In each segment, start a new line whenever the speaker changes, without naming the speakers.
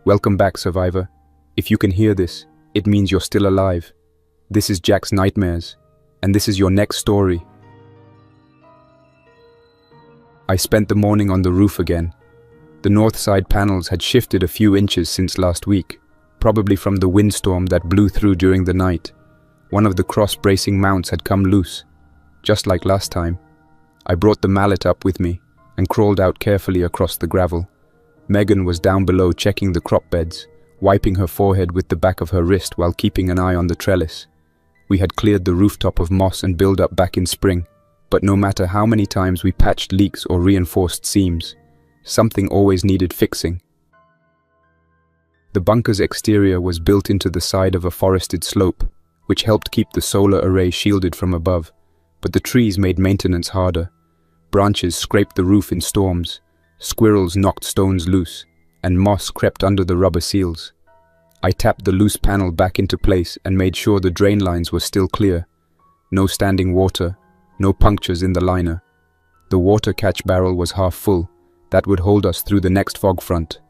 Welcome back, survivor. If you can hear this, it means you're still alive. This is Jack's Nightmares, and this is your next story. I spent the morning on the roof again. The north side panels had shifted a few inches since last week, probably from the windstorm that blew through during the night. One of the cross-bracing mounts had come loose. Just like last time, I brought the mallet up with me and crawled out carefully across the gravel. Megan was down below checking the crop beds, wiping her forehead with the back of her wrist while keeping an eye on the trellis. We had cleared the rooftop of moss and build-up back in spring, but no matter how many times we patched leaks or reinforced seams, something always needed fixing. The bunker's exterior was built into the side of a forested slope, which helped keep the solar array shielded from above, but the trees made maintenance harder. Branches scraped the roof in storms, squirrels knocked stones loose, and moss crept under the rubber seals. I tapped the loose panel back into place and made sure the drain lines were still clear. No standing water, no punctures in the liner. The water catch barrel was half full. That would hold us through the next fog front.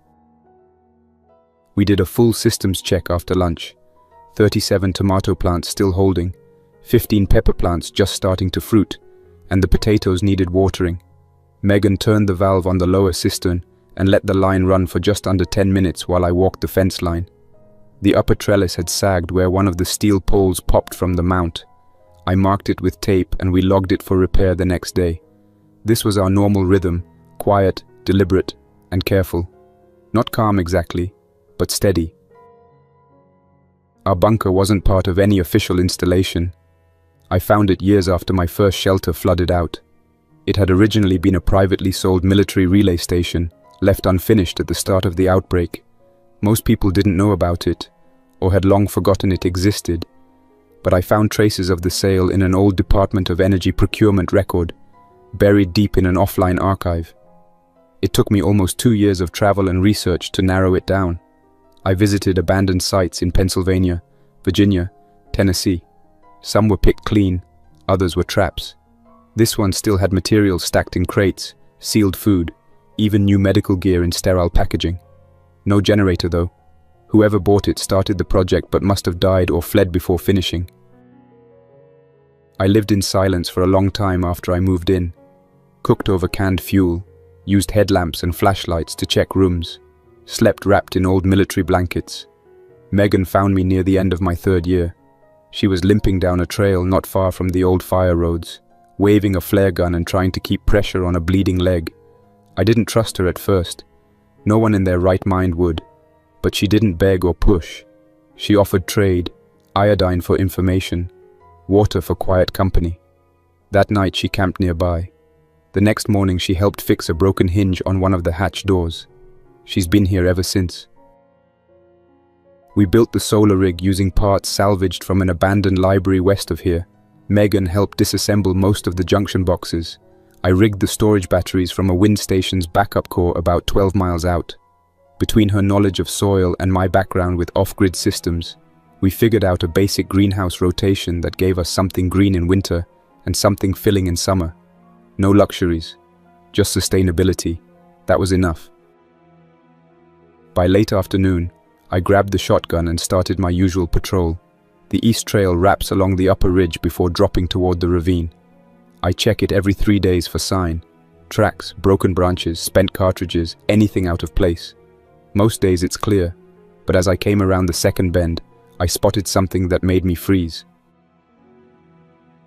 We did a full systems check after lunch. 37 tomato plants still holding, 15 pepper plants just starting to fruit, and the potatoes needed watering. Megan turned the valve on the lower cistern and let the line run for just under 10 minutes while I walked the fence line. The upper trellis had sagged where one of the steel poles popped from the mount. I marked it with tape and we logged it for repair the next day. This was our normal rhythm, quiet, deliberate, and careful. Not calm exactly, but steady. Our bunker wasn't part of any official installation. I found it years after my first shelter flooded out. It had originally been a privately sold military relay station, left unfinished at the start of the outbreak. Most people didn't know about it, or had long forgotten it existed, but I found traces of the sale in an old Department of Energy procurement record, buried deep in an offline archive. It took me almost 2 years of travel and research to narrow it down. I visited abandoned sites in Pennsylvania, Virginia, Tennessee. Some were picked clean, others were traps. This one still had materials stacked in crates, sealed food, even new medical gear in sterile packaging. No generator though. Whoever bought it started the project but must have died or fled before finishing. I lived in silence for a long time after I moved in, cooked over canned fuel, used headlamps and flashlights to check rooms, slept wrapped in old military blankets. Megan found me near the end of my 3rd year. She was limping down a trail not far from the old fire roads, waving a flare gun and trying to keep pressure on a bleeding leg. I didn't trust her at first. No one in their right mind would. But she didn't beg or push. She offered trade, iodine for information, water for quiet company. That night she camped nearby. The next morning she helped fix a broken hinge on one of the hatch doors. She's been here ever since. We built the solar rig using parts salvaged from an abandoned library west of here. Megan helped disassemble most of the junction boxes. I rigged the storage batteries from a wind station's backup core about 12 miles out. Between her knowledge of soil and my background with off-grid systems, we figured out a basic greenhouse rotation that gave us something green in winter and something filling in summer. No luxuries, just sustainability. That was enough. By late afternoon, I grabbed the shotgun and started my usual patrol. The east trail wraps along the upper ridge before dropping toward the ravine. I check it every 3 days for sign. Tracks, broken branches, spent cartridges, anything out of place. Most days it's clear, but as I came around the second bend, I spotted something that made me freeze.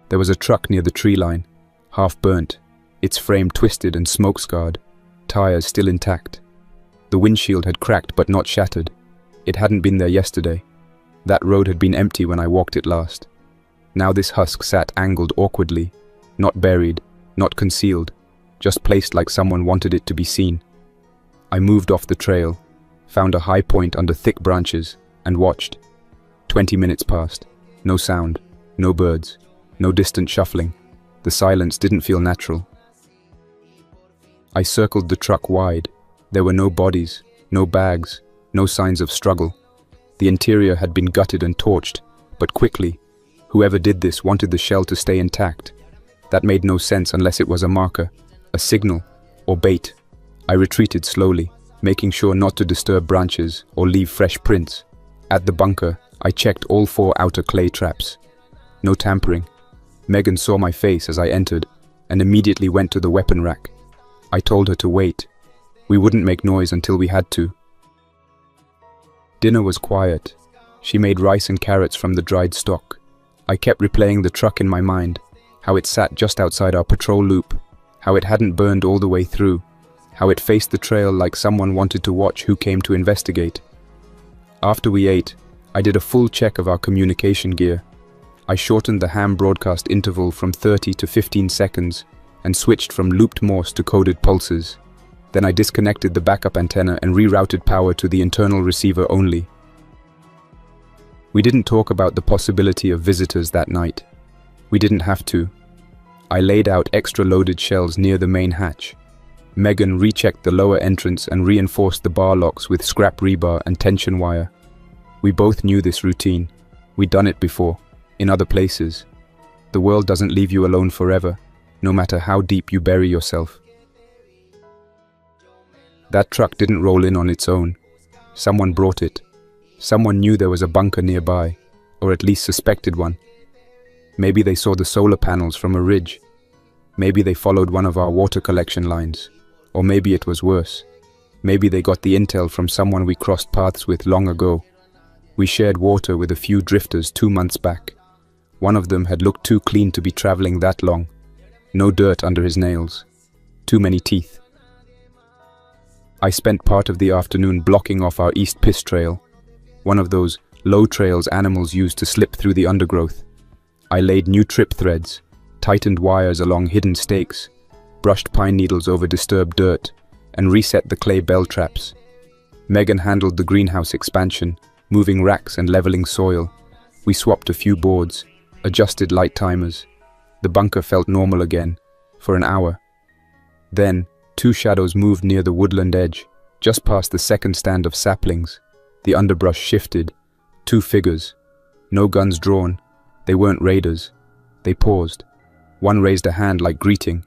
There was a truck near the tree line, half burnt, its frame twisted and smoke-scarred, tires still intact. The windshield had cracked but not shattered. It hadn't been there yesterday. That road had been empty when I walked it last. Now this husk sat angled awkwardly, not buried, not concealed, just placed like someone wanted it to be seen. I moved off the trail, found a high point under thick branches, and watched. 20 minutes passed. No sound, no birds, no distant shuffling. The silence didn't feel natural. I circled the truck wide. There were no bodies, no bags, no signs of struggle. The interior had been gutted and torched, but quickly. Whoever did this wanted the shell to stay intact. That made no sense unless it was a marker, a signal, or bait. I retreated slowly, making sure not to disturb branches or leave fresh prints. At the bunker, I checked all 4 outer clay traps. No tampering. Megan saw my face as I entered and immediately went to the weapon rack. I told her to wait. We wouldn't make noise until we had to. Dinner was quiet. She made rice and carrots from the dried stock. I kept replaying the truck in my mind, how it sat just outside our patrol loop, how it hadn't burned all the way through, how it faced the trail like someone wanted to watch who came to investigate. After we ate, I did a full check of our communication gear. I shortened the ham broadcast interval from 30 to 15 seconds and switched from looped Morse to coded pulses. Then I disconnected the backup antenna and rerouted power to the internal receiver only. We didn't talk about the possibility of visitors that night. We didn't have to. I laid out extra loaded shells near the main hatch. Megan rechecked the lower entrance and reinforced the bar locks with scrap rebar and tension wire. We both knew this routine. We'd done it before, in other places. The world doesn't leave you alone forever, no matter how deep you bury yourself. That truck didn't roll in on its own. Someone brought it. Someone knew there was a bunker nearby, or at least suspected one. Maybe they saw the solar panels from a ridge. Maybe they followed one of our water collection lines. Or maybe it was worse. Maybe they got the intel from someone we crossed paths with long ago. We shared water with a few drifters 2 months back. One of them had looked too clean to be traveling that long. No dirt under his nails. Too many teeth. I spent part of the afternoon blocking off our East Piss Trail, one of those low trails animals use to slip through the undergrowth. I laid new trip threads, tightened wires along hidden stakes, brushed pine needles over disturbed dirt, and reset the clay bell traps. Megan handled the greenhouse expansion, moving racks and leveling soil. We swapped a few boards, adjusted light timers. The bunker felt normal again, for an hour. Then, 2 shadows moved near the woodland edge, just past the second stand of saplings. The underbrush shifted. 2 figures. No guns drawn. They weren't raiders. They paused. One raised a hand like greeting.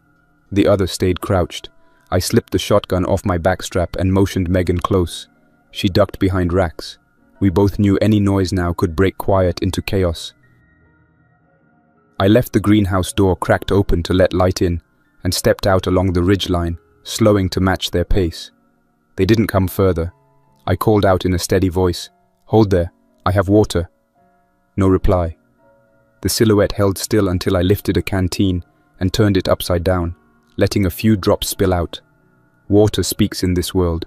The other stayed crouched. I slipped the shotgun off my backstrap and motioned Megan close. She ducked behind racks. We both knew any noise now could break quiet into chaos. I left the greenhouse door cracked open to let light in, and stepped out along the ridgeline, slowing to match their pace. They didn't come further. I called out in a steady voice, "Hold there, I have water." No reply. The silhouette held still until I lifted a canteen and turned it upside down, letting a few drops spill out. Water speaks in this world.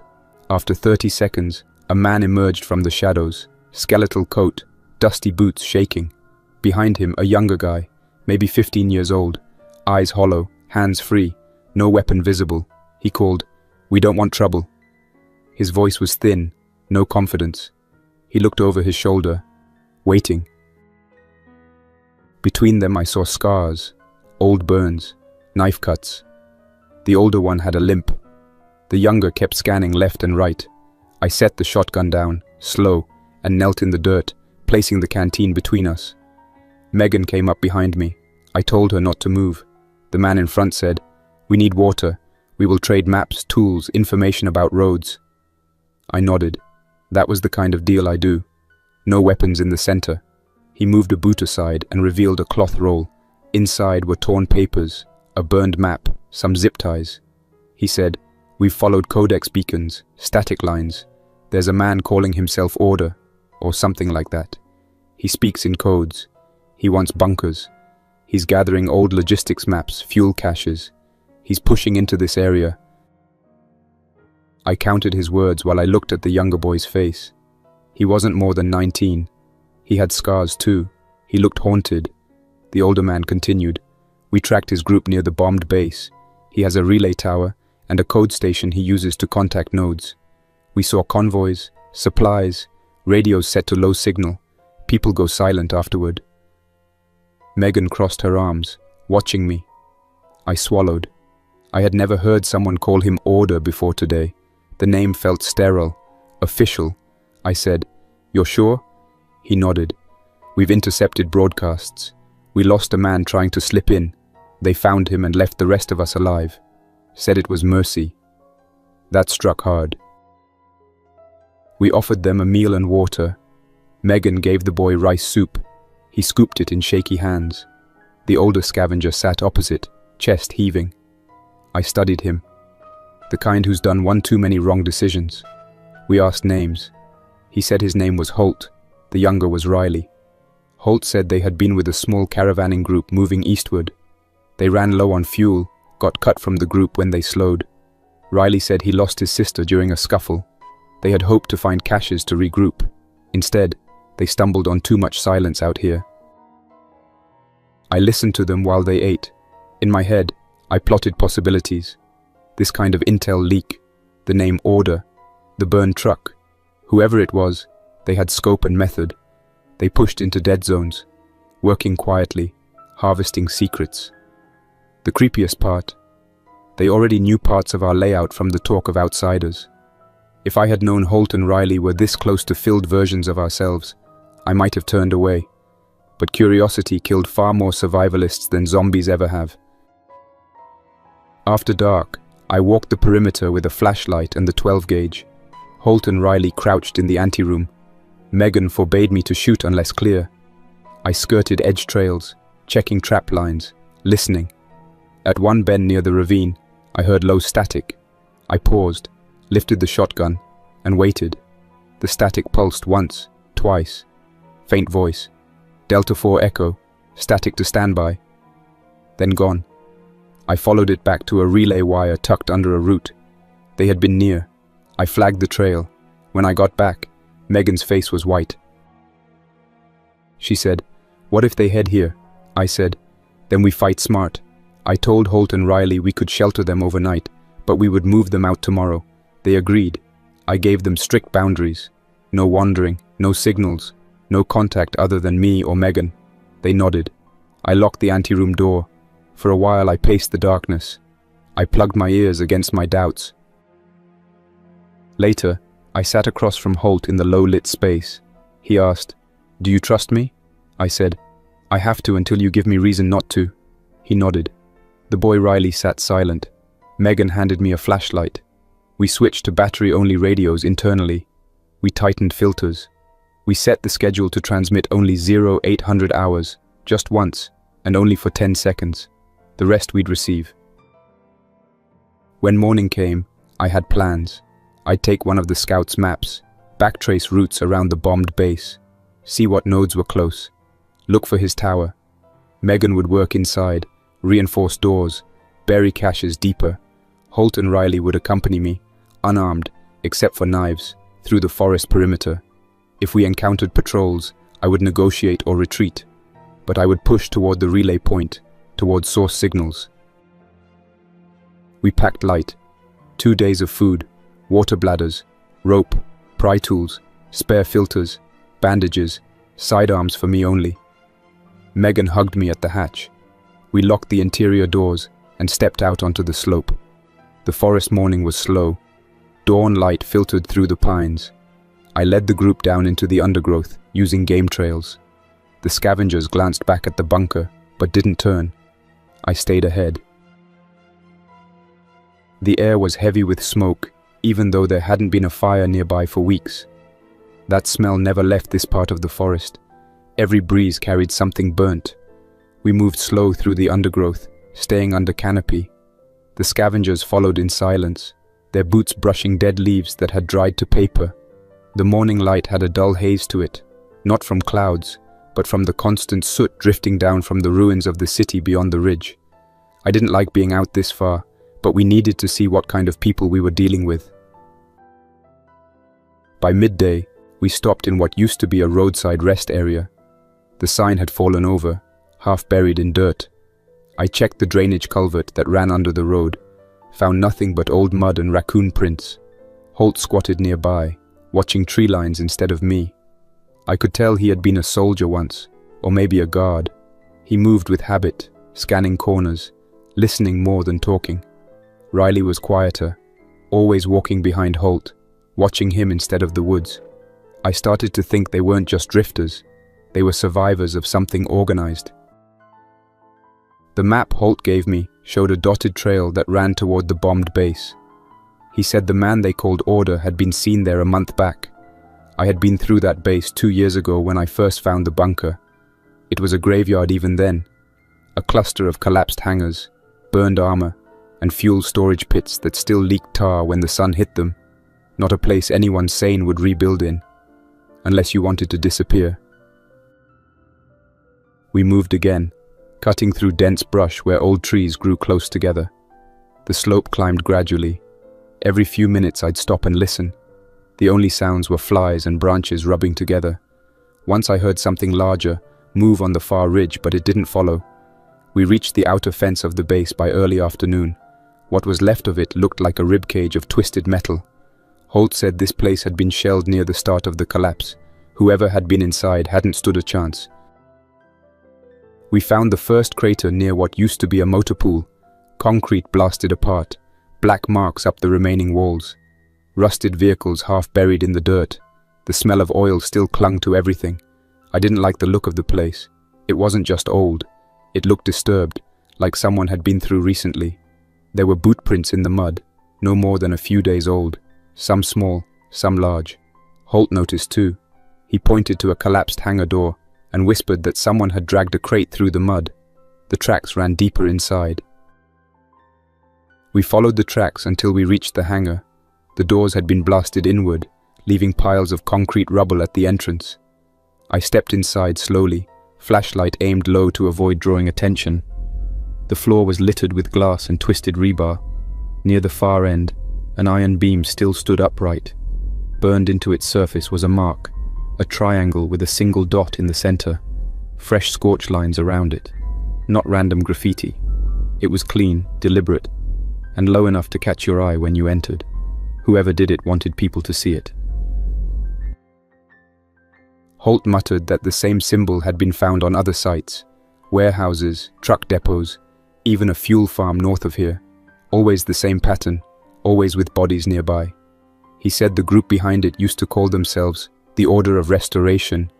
After 30 seconds, a man emerged from the shadows, skeletal coat, dusty boots shaking. Behind him, a younger guy, maybe 15 years old, eyes hollow, hands free, no weapon visible. He called, "We don't want trouble." His voice was thin, no confidence. He looked over his shoulder, waiting. Between them I saw scars, old burns, knife cuts. The older one had a limp. The younger kept scanning left and right. I set the shotgun down, slow, and knelt in the dirt, placing the canteen between us. Megan came up behind me. I told her not to move. The man in front said, "We need water. We will trade maps, tools, information about roads." I nodded. That was the kind of deal I do. No weapons in the center. He moved a boot aside and revealed a cloth roll. Inside were torn papers, a burned map, some zip ties. He said, "We've followed codex beacons, static lines. There's a man calling himself Order, or something like that. He speaks in codes. He wants bunkers. He's gathering old logistics maps, fuel caches. He's pushing into this area." I counted his words while I looked at the younger boy's face. He wasn't more than 19. He had scars too. He looked haunted. The older man continued. "We tracked his group near the bombed base. He has a relay tower and a code station he uses to contact nodes. We saw convoys, supplies, radios set to low signal. People go silent afterward." Megan crossed her arms, watching me. I swallowed. I had never heard someone call him Order before today. The name felt sterile, official. I said, "You're sure?" He nodded. "We've intercepted broadcasts. We lost a man trying to slip in. They found him and left the rest of us alive. Said it was mercy." That struck hard. We offered them a meal and water. Megan gave the boy rice soup. He scooped it in shaky hands. The older scavenger sat opposite, chest heaving. I studied him. The kind who's done one too many wrong decisions. We asked names. He said his name was Holt. The younger was Riley. Holt said they had been with a small caravanning group moving eastward. They ran low on fuel, got cut from the group when they slowed. Riley said he lost his sister during a scuffle. They had hoped to find caches to regroup. Instead, they stumbled on too much silence out here. I listened to them while they ate. In my head, I plotted possibilities. This kind of intel leak, the name Order, the burned truck. Whoever it was, they had scope and method. They pushed into dead zones, working quietly, harvesting secrets. The creepiest part, they already knew parts of our layout from the talk of outsiders. If I had known Holt and Riley were this close to filled versions of ourselves, I might have turned away. But curiosity killed far more survivalists than zombies ever have. After dark, I walked the perimeter with a flashlight and the 12 gauge. Holt and Riley crouched in the anteroom. Megan forbade me to shoot unless clear. I skirted edge trails, checking trap lines, listening. At one bend near the ravine, I heard low static. I paused, lifted the shotgun, and waited. The static pulsed once, twice. Faint voice. Delta 4 echo, static to standby. Then gone. I followed it back to a relay wire tucked under a root. They had been near. I flagged the trail. When I got back, Megan's face was white. She said, "What if they head here?" I said, "Then we fight smart." I told Holt and Riley we could shelter them overnight, but we would move them out tomorrow. They agreed. I gave them strict boundaries. No wandering, no signals, no contact other than me or Megan. They nodded. I locked the anteroom door. For a while I paced the darkness. I plugged my ears against my doubts. Later, I sat across from Holt in the low-lit space. He asked, "Do you trust me?" I said, "I have to until you give me reason not to." He nodded. The boy Riley sat silent. Megan handed me a flashlight. We switched to battery-only radios internally. We tightened filters. We set the schedule to transmit only 0800 hours, just once, and only for 10 seconds. The rest we'd receive. When morning came, I had plans. I'd take one of the scouts' maps, backtrace routes around the bombed base, see what nodes were close, look for his tower. Megan would work inside, reinforce doors, bury caches deeper. Holt and Riley would accompany me, unarmed, except for knives, through the forest perimeter. If we encountered patrols, I would negotiate or retreat, but I would push toward the relay point, toward source signals. We packed light. 2 days of food, water bladders, rope, pry tools, spare filters, bandages, sidearms for me only. Megan hugged me at the hatch. We locked the interior doors and stepped out onto the slope. The forest morning was slow. Dawn light filtered through the pines. I led the group down into the undergrowth, using game trails. The scavengers glanced back at the bunker, but didn't turn. I stayed ahead. The air was heavy with smoke, even though there hadn't been a fire nearby for weeks. That smell never left this part of the forest. Every breeze carried something burnt. We moved slow through the undergrowth, staying under canopy. The scavengers followed in silence, their boots brushing dead leaves that had dried to paper. The morning light had a dull haze to it, not from clouds, but from the constant soot drifting down from the ruins of the city beyond the ridge. I didn't like being out this far, but we needed to see what kind of people we were dealing with. By midday, we stopped in what used to be a roadside rest area. The sign had fallen over, half buried in dirt. I checked the drainage culvert that ran under the road, found nothing but old mud and raccoon prints. Holt squatted nearby, watching tree lines instead of me. I could tell he had been a soldier once, or maybe a guard. He moved with habit, scanning corners, listening more than talking. Riley was quieter, always walking behind Holt, watching him instead of the woods. I started to think they weren't just drifters, they were survivors of something organized. The map Holt gave me showed a dotted trail that ran toward the bombed base. He said the man they called Order had been seen there a month back, I had been through that base 2 years ago when I first found the bunker. It was a graveyard even then. A cluster of collapsed hangars, burned armor, and fuel storage pits that still leaked tar when the sun hit them. Not a place anyone sane would rebuild in, unless you wanted to disappear. We moved again, cutting through dense brush where old trees grew close together. The slope climbed gradually. Every few minutes I'd stop and listen. The only sounds were flies and branches rubbing together. Once I heard something larger move on the far ridge, but it didn't follow. We reached the outer fence of the base by early afternoon. What was left of it looked like a ribcage of twisted metal. Holt said this place had been shelled near the start of the collapse. Whoever had been inside hadn't stood a chance. We found the first crater near what used to be a motor pool. Concrete blasted apart, black marks up the remaining walls. Rusted vehicles half buried in the dirt. The smell of oil still clung to everything. I didn't like the look of the place. It wasn't just old. It looked disturbed, like someone had been through recently. There were boot prints in the mud, no more than a few days old. Some small, some large. Holt noticed too. He pointed to a collapsed hangar door and whispered that someone had dragged a crate through the mud. The tracks ran deeper inside. We followed the tracks until we reached the hangar. The doors had been blasted inward, leaving piles of concrete rubble at the entrance. I stepped inside slowly, flashlight aimed low to avoid drawing attention. The floor was littered with glass and twisted rebar. Near the far end, an iron beam still stood upright. Burned into its surface was a mark, a triangle with a single dot in the center, fresh scorch lines around it. Not random graffiti. It was clean, deliberate, and low enough to catch your eye when you entered. Whoever did it wanted people to see it. Holt muttered that the same symbol had been found on other sites, warehouses, truck depots, even a fuel farm north of here. Always the same pattern, always with bodies nearby. He said the group behind it used to call themselves the Order of Restoration,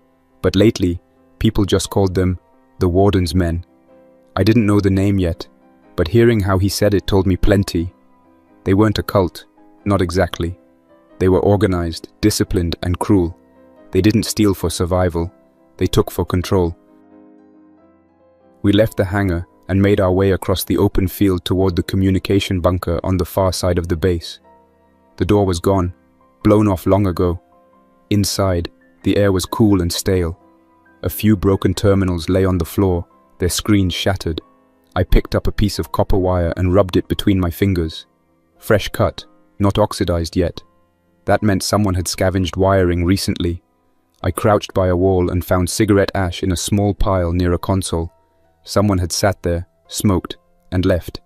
but lately, people just called them the Warden's Men. I didn't know the name yet, but hearing how he said it told me plenty. They weren't a cult, not exactly. They were organized, disciplined, and cruel. They didn't steal for survival, they took for control. We left the hangar and made our way across the open field toward the communication bunker on the far side of the base. The door was gone, blown off long ago. Inside, the air was cool and stale. A few broken terminals lay on the floor, their screens shattered. I picked up a piece of copper wire and rubbed it between my fingers. Fresh cut, not oxidized yet. That meant someone had scavenged wiring recently. I crouched by a wall and found cigarette ash in a small pile near a console. Someone had sat there, smoked, and left.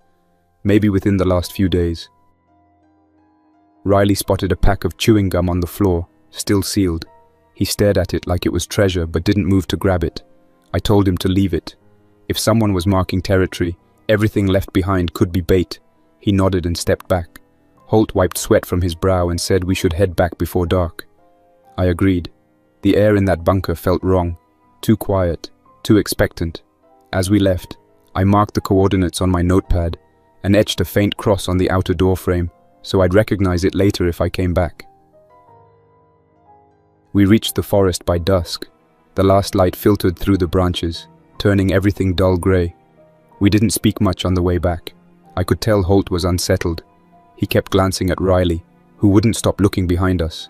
Maybe within the last few days. Riley spotted a pack of chewing gum on the floor, still sealed. He stared at it like it was treasure but didn't move to grab it. I told him to leave it. If someone was marking territory, everything left behind could be bait. He nodded and stepped back. Holt wiped sweat from his brow and said we should head back before dark. I agreed. The air in that bunker felt wrong. Too quiet, too expectant. As we left, I marked the coordinates on my notepad and etched a faint cross on the outer door frame, so I'd recognize it later if I came back. We reached the forest by dusk. The last light filtered through the branches, turning everything dull gray. We didn't speak much on the way back. I could tell Holt was unsettled. He kept glancing at Riley, who wouldn't stop looking behind us.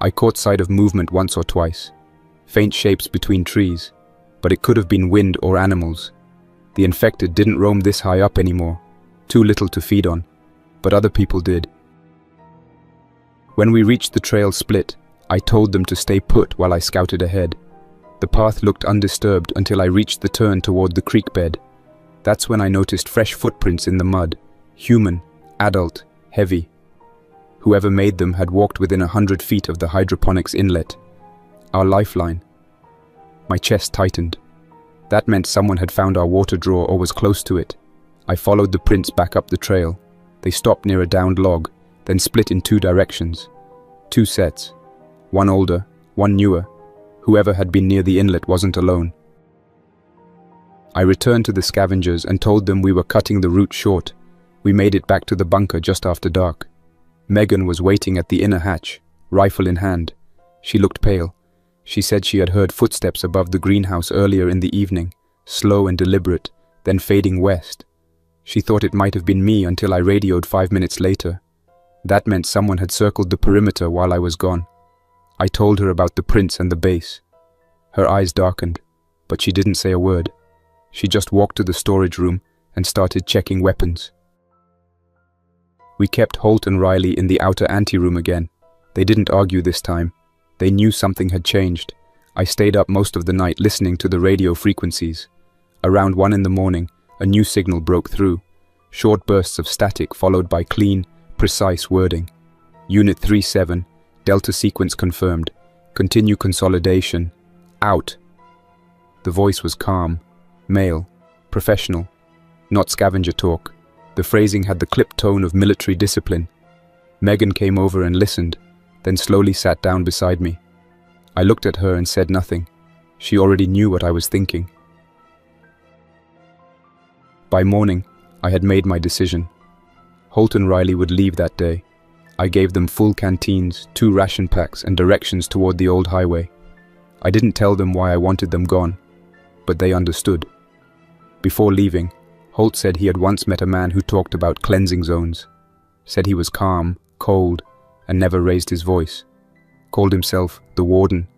I caught sight of movement once or twice. Faint shapes between trees, but it could have been wind or animals. The infected didn't roam this high up anymore, too little to feed on, but other people did. When we reached the trail split, I told them to stay put while I scouted ahead. The path looked undisturbed until I reached the turn toward the creek bed. That's when I noticed fresh footprints in the mud, human, adult, heavy. Whoever made them had walked within 100 feet of the hydroponics inlet. Our lifeline. My chest tightened. That meant someone had found our water drawer or was close to it. I followed the prints back up the trail. They stopped near a downed log, then split in 2 directions. 2 sets. One older, one newer. Whoever had been near the inlet wasn't alone. I returned to the scavengers and told them we were cutting the route short. We made it back to the bunker just after dark. Megan was waiting at the inner hatch, rifle in hand. She looked pale. She said she had heard footsteps above the greenhouse earlier in the evening, slow and deliberate, then fading west. She thought it might have been me until I radioed 5 minutes later. That meant someone had circled the perimeter while I was gone. I told her about the prints and the base. Her eyes darkened, but she didn't say a word. She just walked to the storage room and started checking weapons. We kept Holt and Riley in the outer anteroom again. They didn't argue this time. They knew something had changed. I stayed up most of the night listening to the radio frequencies. Around 1 in the morning, a new signal broke through. Short bursts of static followed by clean, precise wording. Unit 37, Delta sequence confirmed. Continue consolidation. Out. The voice was calm, male, professional, not scavenger talk. The phrasing had the clipped tone of military discipline. Megan came over and listened, then slowly sat down beside me. I looked at her and said nothing. She already knew what I was thinking. By morning, I had made my decision. Holt and Riley would leave that day. I gave them full canteens, 2 ration packs, and directions toward the old highway. I didn't tell them why I wanted them gone, but they understood. Before leaving, Holt said he had once met a man who talked about cleansing zones, said he was calm, cold, and never raised his voice, called himself the Warden,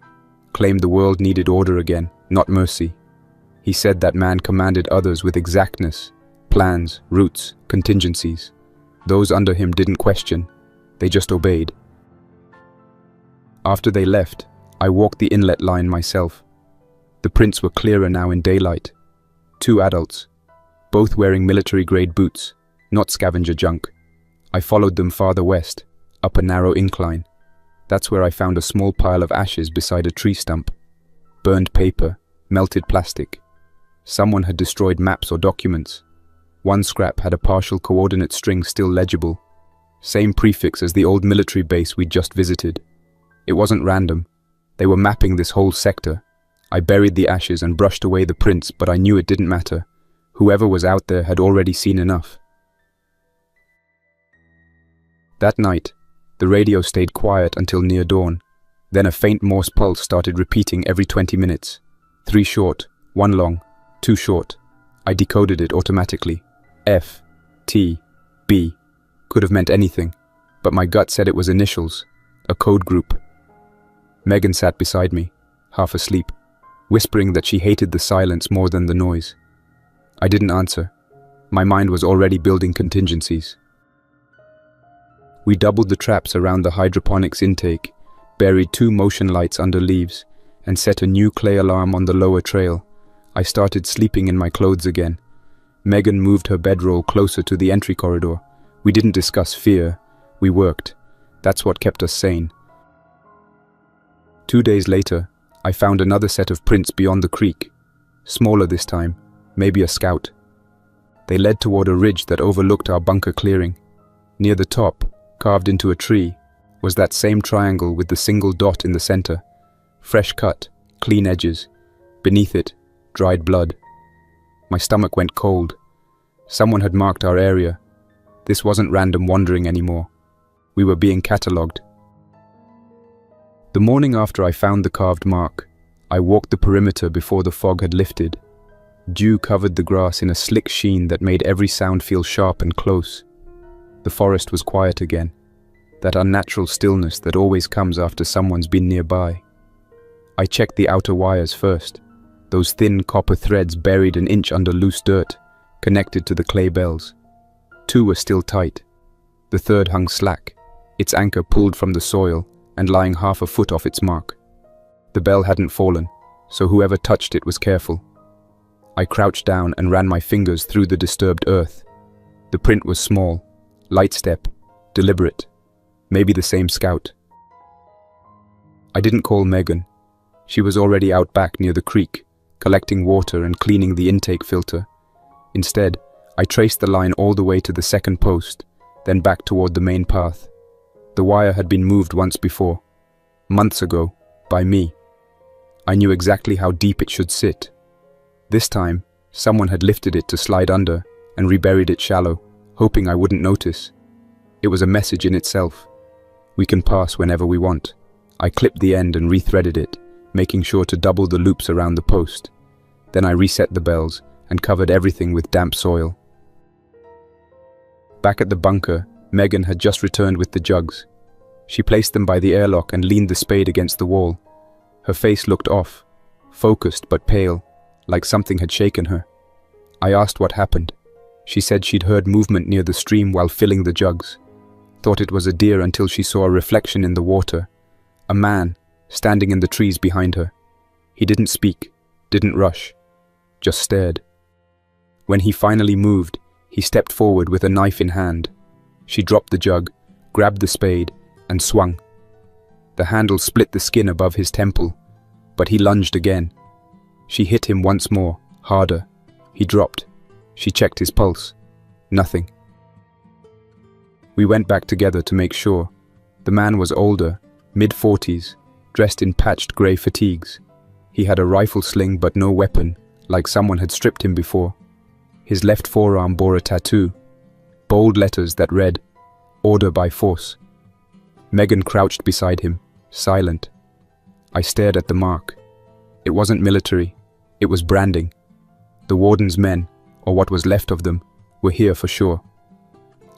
claimed the world needed order again, not mercy. He said that man commanded others with exactness, plans, routes, contingencies. Those under him didn't question, they just obeyed. After they left, I walked the inlet line myself. The prints were clearer now in daylight. 2 adults, both wearing military-grade boots, not scavenger junk. I followed them farther west, up a narrow incline. That's where I found a small pile of ashes beside a tree stump. Burned paper, melted plastic. Someone had destroyed maps or documents. One scrap had a partial coordinate string still legible. Same prefix as the old military base we'd just visited. It wasn't random. They were mapping this whole sector. I buried the ashes and brushed away the prints, but I knew it didn't matter. Whoever was out there had already seen enough. That night, the radio stayed quiet until near dawn. Then a faint Morse pulse started repeating every 20 minutes. 3 short, 1 long, 2 short. I decoded it automatically. F, T, B. Could have meant anything, but my gut said it was initials, a code group. Megan sat beside me, half asleep, whispering that she hated the silence more than the noise. I didn't answer. My mind was already building contingencies. We doubled the traps around the hydroponics intake, buried 2 motion lights under leaves, and set a new clay alarm on the lower trail. I started sleeping in my clothes again. Megan moved her bedroll closer to the entry corridor. We didn't discuss fear. We worked. That's what kept us sane. 2 days later, I found another set of prints beyond the creek. Smaller this time, maybe a scout. They led toward a ridge that overlooked our bunker clearing. Near the top, carved into a tree, was that same triangle with the single dot in the center. Fresh cut, clean edges. Beneath it, dried blood. My stomach went cold. Someone had marked our area. This wasn't random wandering anymore. We were being catalogued. The morning after I found the carved mark, I walked the perimeter before the fog had lifted. Dew covered the grass in a slick sheen that made every sound feel sharp and close. The forest was quiet again, that unnatural stillness that always comes after someone's been nearby. I checked the outer wires first, those thin copper threads buried an inch under loose dirt, connected to the clay bells. 2 were still tight. The third hung slack, its anchor pulled from the soil and lying half a foot off its mark. The bell hadn't fallen, so whoever touched it was careful. I crouched down and ran my fingers through the disturbed earth. The print was small, light step, deliberate, maybe the same scout. I didn't call Megan. She was already out back near the creek, collecting water and cleaning the intake filter. Instead, I traced the line all the way to the second post, then back toward the main path. The wire had been moved once before, months ago, by me. I knew exactly how deep it should sit. This time, someone had lifted it to slide under and reburied it shallow, hoping I wouldn't notice. It was a message in itself. We can pass whenever we want. I clipped the end and rethreaded it, making sure to double the loops around the post. Then I reset the bells and covered everything with damp soil. Back at the bunker, Megan had just returned with the jugs. She placed them by the airlock and leaned the spade against the wall. Her face looked off, focused but pale, like something had shaken her. I asked what happened. She said she'd heard movement near the stream while filling the jugs. Thought it was a deer until she saw a reflection in the water. A man, standing in the trees behind her. He didn't speak, didn't rush, just stared. When he finally moved, he stepped forward with a knife in hand. She dropped the jug, grabbed the spade, and swung. The handle split the skin above his temple, but he lunged again. She hit him once more, harder. He dropped. She checked his pulse. Nothing. We went back together to make sure. The man was older, mid-40s, dressed in patched grey fatigues. He had a rifle sling but no weapon, like someone had stripped him before. His left forearm bore a tattoo, bold letters that read, "Order by force." Megan crouched beside him, silent. I stared at the mark. It wasn't military, it was branding. The warden's men, or what was left of them, were here for sure.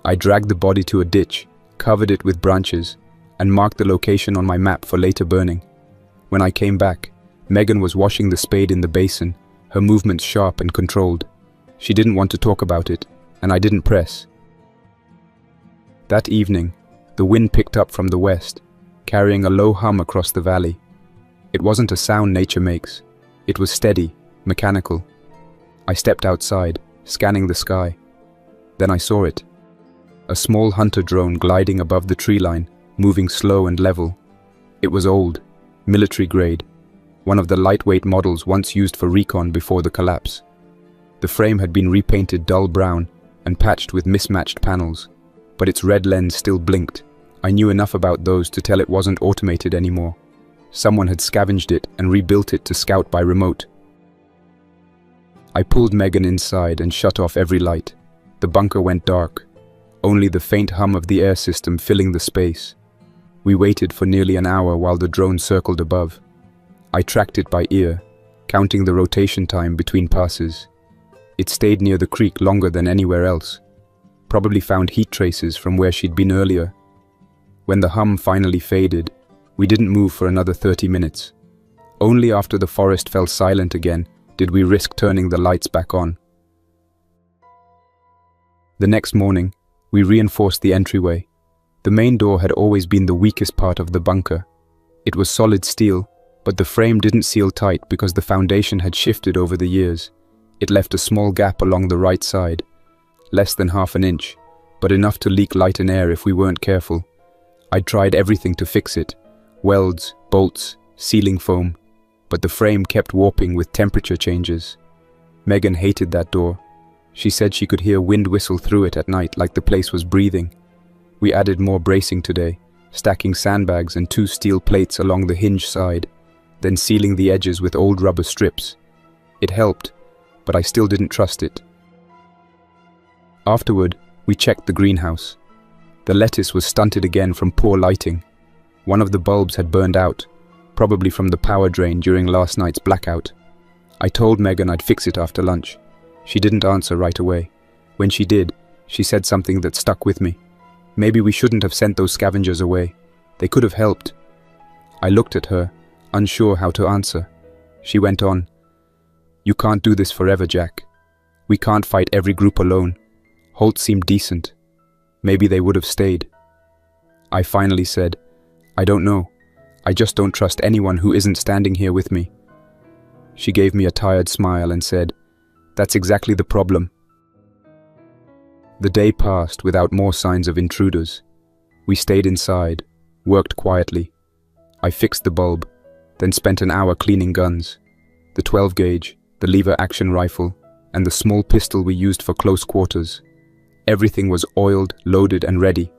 I dragged the body to a ditch, covered it with branches, and marked the location on my map for later burning. When I came back, Megan was washing the spade in the basin, her movements sharp and controlled. She didn't want to talk about it, and I didn't press. That evening, the wind picked up from the west, carrying a low hum across the valley. It wasn't a sound nature makes. It was steady, mechanical. I stepped outside, scanning the sky. Then I saw it. A small hunter drone gliding above the tree line, moving slow and level. It was old, military grade, one of the lightweight models once used for recon before the collapse. The frame had been repainted dull brown and patched with mismatched panels, but its red lens still blinked. I knew enough about those to tell it wasn't automated anymore. Someone had scavenged it and rebuilt it to scout by remote. I pulled Megan inside and shut off every light. The bunker went dark, only the faint hum of the air system filling the space. We waited for nearly an hour while the drone circled above. I tracked it by ear, counting the rotation time between passes. It stayed near the creek longer than anywhere else. Probably found heat traces from where she'd been earlier. When the hum finally faded, we didn't move for another 30 minutes. Only after the forest fell silent again did we risk turning the lights back on. The next morning, we reinforced the entryway. The main door had always been the weakest part of the bunker. It was solid steel, but the frame didn't seal tight because the foundation had shifted over the years. It left a small gap along the right side, less than half an inch, but enough to leak light and air if we weren't careful. I'd tried everything to fix it, welds, bolts, sealing foam, but the frame kept warping with temperature changes. Megan hated that door. She said she could hear wind whistle through it at night like the place was breathing. We added more bracing today, stacking sandbags and 2 steel plates along the hinge side, then sealing the edges with old rubber strips. It helped, but I still didn't trust it. Afterward, we checked the greenhouse. The lettuce was stunted again from poor lighting. One of the bulbs had burned out, probably from the power drain during last night's blackout. I told Megan I'd fix it after lunch. She didn't answer right away. When she did, she said something that stuck with me. Maybe we shouldn't have sent those scavengers away. They could have helped. I looked at her, unsure how to answer. She went on, "You can't do this forever, Jack. We can't fight every group alone. Holt seemed decent. Maybe they would have stayed." I finally said, "I don't know. I just don't trust anyone who isn't standing here with me." She gave me a tired smile and said, "That's exactly the problem." The day passed without more signs of intruders. We stayed inside, worked quietly. I fixed the bulb, then spent an hour cleaning guns. The 12 gauge, the lever action rifle, and the small pistol we used for close quarters. Everything was oiled, loaded, and ready.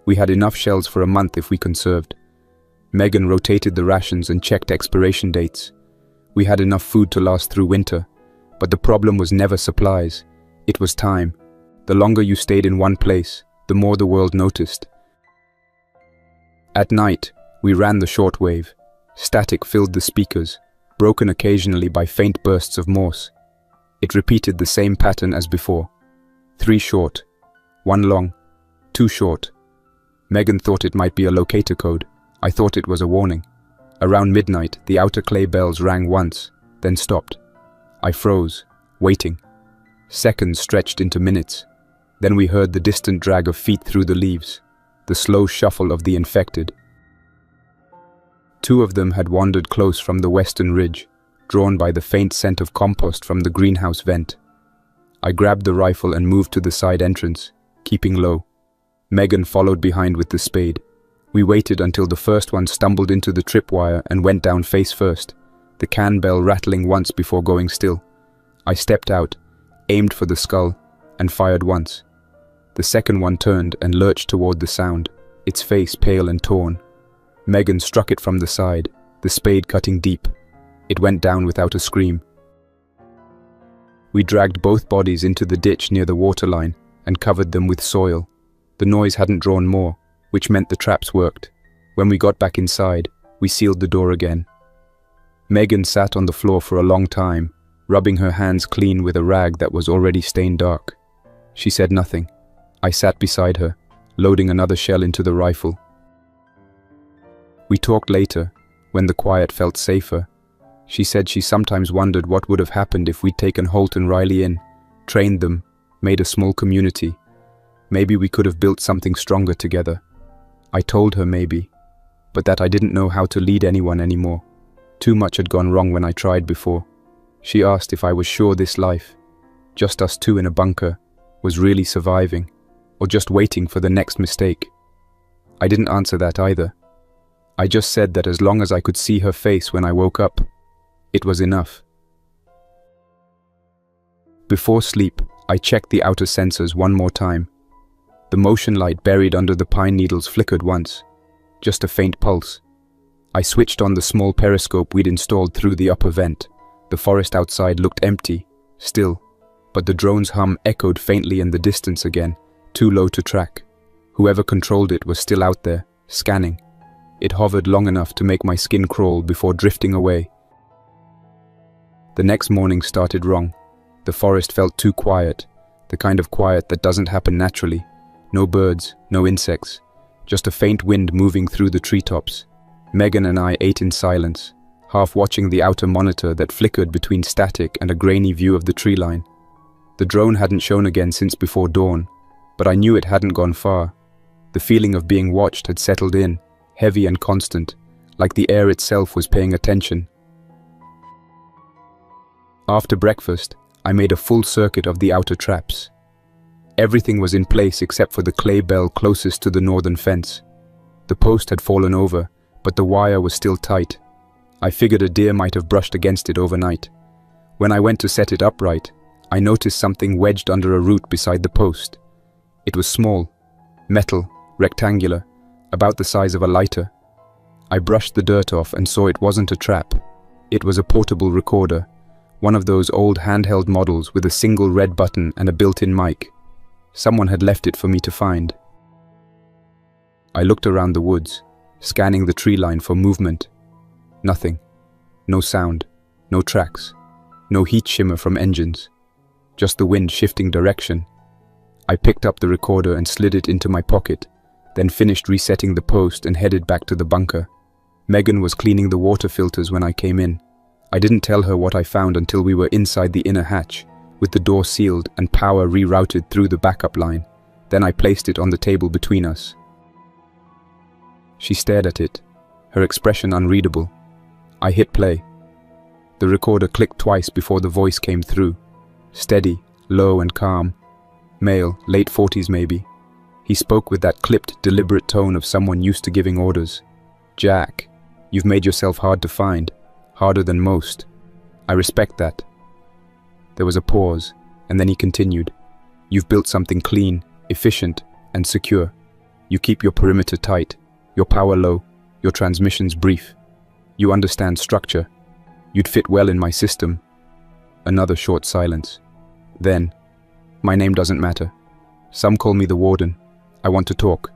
We had enough shells for a month if we conserved. Megan rotated the rations and checked expiration dates. We had enough food to last through winter, but the problem was never supplies. It was time. The longer you stayed in one place, the more the world noticed. At night, We ran the shortwave. Static filled the speakers, broken occasionally by faint bursts of Morse. It repeated the same pattern as before. 3 short, 1 long, 2 short. Megan thought it might be a locator code. I thought it was a warning. Around midnight, the outer clay bells rang once, then stopped. I froze, waiting. Seconds stretched into minutes. Then we heard the distant drag of feet through the leaves, the slow shuffle of the infected. 2 of them had wandered close from the western ridge, drawn by the faint scent of compost from the greenhouse vent. I grabbed the rifle and moved to the side entrance, keeping low. Megan followed behind with the spade. We waited until the first one stumbled into the tripwire and went down face first, the can bell rattling once before going still. I stepped out, aimed for the skull, and fired once. The second one turned and lurched toward the sound, its face pale and torn. Megan struck it from the side, the spade cutting deep. It went down without a scream. We dragged both bodies into the ditch near the waterline and covered them with soil. The noise hadn't drawn more, which meant the traps worked. When we got back inside, we sealed the door again. Megan sat on the floor for a long time, rubbing her hands clean with a rag that was already stained dark. She said nothing. I sat beside her, loading another shell into the rifle. We talked later, when the quiet felt safer. She said she sometimes wondered what would have happened if we'd taken Holt and Riley in, trained them, made a small community. Maybe we could have built something stronger together. I told her maybe, but that I didn't know how to lead anyone anymore. Too much had gone wrong when I tried before. She asked if I was sure this life, just us 2 in a bunker, was really surviving, or just waiting for the next mistake. I didn't answer that either. I just said that as long as I could see her face when I woke up, it was enough. Before sleep, I checked the outer sensors one more time. The motion light buried under the pine needles flickered once, just a faint pulse. I switched on the small periscope we'd installed through the upper vent. The forest outside looked empty, still, but the drone's hum echoed faintly in the distance again, too low to track. Whoever controlled it was still out there, scanning. It hovered long enough to make my skin crawl before drifting away. The next morning started wrong. The forest felt too quiet, the kind of quiet that doesn't happen naturally. No birds, no insects, just a faint wind moving through the treetops. Megan and I ate in silence, half watching the outer monitor that flickered between static and a grainy view of the tree line. The drone hadn't shown again since before dawn, but I knew it hadn't gone far. The feeling of being watched had settled in, heavy and constant, like the air itself was paying attention. After breakfast, I made a full circuit of the outer traps. Everything was in place except for the clay bell closest to the northern fence. The post had fallen over, but the wire was still tight. I figured a deer might have brushed against it overnight. When I went to set it upright, I noticed something wedged under a root beside the post. It was small, metal, rectangular, about the size of a lighter. I brushed the dirt off and saw it wasn't a trap. It was a portable recorder, one of those old handheld models with a single red button and a built-in mic. Someone had left it for me to find. I looked around the woods, scanning the tree line for movement. Nothing. No sound. No tracks. No heat shimmer from engines. Just the wind shifting direction. I picked up the recorder and slid it into my pocket, then finished resetting the post and headed back to the bunker. Megan was cleaning the water filters when I came in. I didn't tell her what I found until we were inside the inner hatch, with the door sealed and power rerouted through the backup line. Then I placed it on the table between us. She stared at it, her expression unreadable. I hit play. The recorder clicked twice before the voice came through. Steady, low and calm. Male, late 40s maybe. He spoke with that clipped, deliberate tone of someone used to giving orders. "Jack, you've made yourself hard to find. Harder than most. I respect that." There was a pause, and then he continued. "You've built something clean, efficient, and secure. You keep your perimeter tight, your power low, your transmissions brief. You understand structure. You'd fit well in my system." Another short silence. Then, "My name doesn't matter. Some call me the Warden. I want to talk."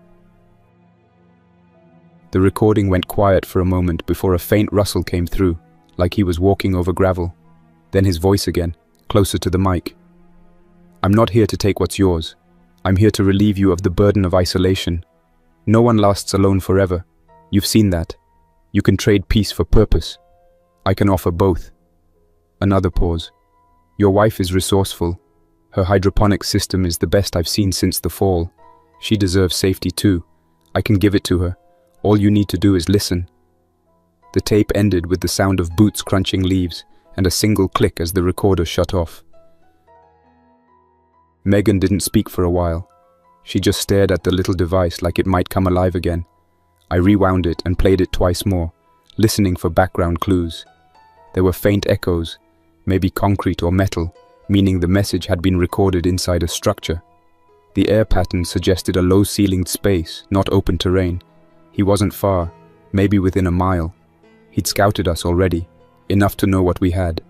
The recording went quiet for a moment before a faint rustle came through, like he was walking over gravel. Then his voice again, closer to the mic. "I'm not here to take what's yours. I'm here to relieve you of the burden of isolation. No one lasts alone forever. You've seen that. You can trade peace for purpose. I can offer both." Another pause. "Your wife is resourceful. Her hydroponic system is the best I've seen since the fall. She deserves safety too. I can give it to her. All you need to do is listen." The tape ended with the sound of boots crunching leaves and a single click as the recorder shut off. Megan didn't speak for a while. She just stared at the little device like it might come alive again. I rewound it and played it twice more, listening for background clues. There were faint echoes, maybe concrete or metal, meaning the message had been recorded inside a structure. The air pattern suggested a low-ceilinged space, not open terrain. He wasn't far, maybe within a mile. He'd scouted us already, enough to know what we had.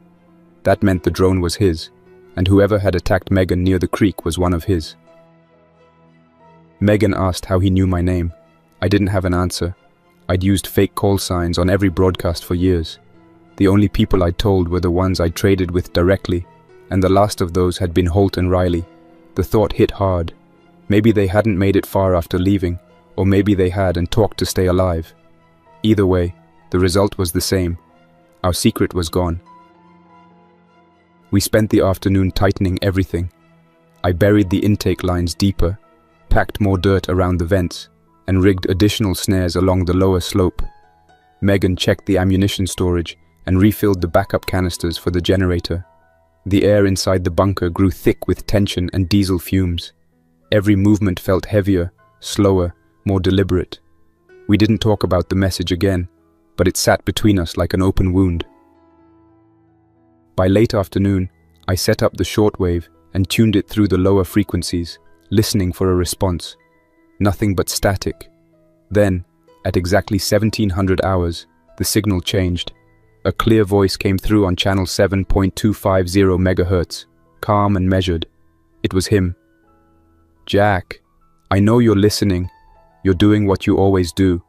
That meant the drone was his, and whoever had attacked Megan near the creek was one of his. Megan asked how he knew my name. I didn't have an answer. I'd used fake call signs on every broadcast for years. The only people I'd told were the ones I'd traded with directly, and the last of those had been Holt and Riley. The thought hit hard. Maybe they hadn't made it far after leaving, or maybe they had and talked to stay alive. Either way, the result was the same. Our secret was gone. We spent the afternoon tightening everything. I buried the intake lines deeper, packed more dirt around the vents, and rigged additional snares along the lower slope. Megan checked the ammunition storage and refilled the backup canisters for the generator. The air inside the bunker grew thick with tension and diesel fumes. Every movement felt heavier, slower, more deliberate. We didn't talk about the message again, but it sat between us like an open wound. By late afternoon, I set up the shortwave and tuned it through the lower frequencies, listening for a response. Nothing but static. Then, at exactly 1700 hours, the signal changed. A clear voice came through on channel 7.250 MHz, calm and measured. It was him. "Jack, I know you're listening. You're doing what you always do.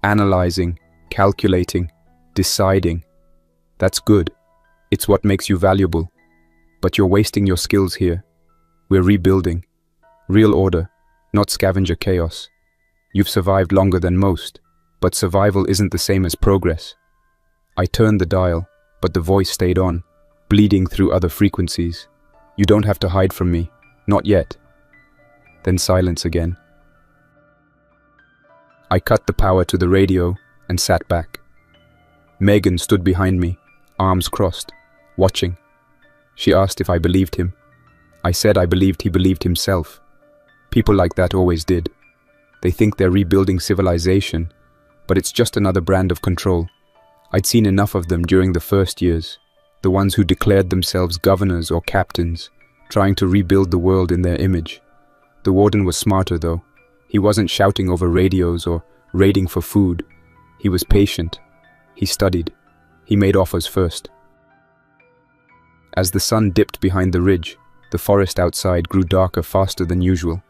Analyzing, calculating, deciding. That's good. It's what makes you valuable. But you're wasting your skills here. We're rebuilding. Real order, not scavenger chaos. You've survived longer than most, but survival isn't the same as progress." I turned the dial, but the voice stayed on, bleeding through other frequencies. "You don't have to hide from me. Not yet." Then silence again. I cut the power to the radio and sat back. Megan stood behind me, arms crossed, watching. She asked if I believed him. I said I believed he believed himself. People like that always did. They think they're rebuilding civilization, but it's just another brand of control. I'd seen enough of them during the first years, the ones who declared themselves governors or captains, trying to rebuild the world in their image. The warden was smarter though. He wasn't shouting over radios or raiding for food. He was patient. He studied. He made offers first. As the sun dipped behind the ridge, the forest outside grew darker faster than usual.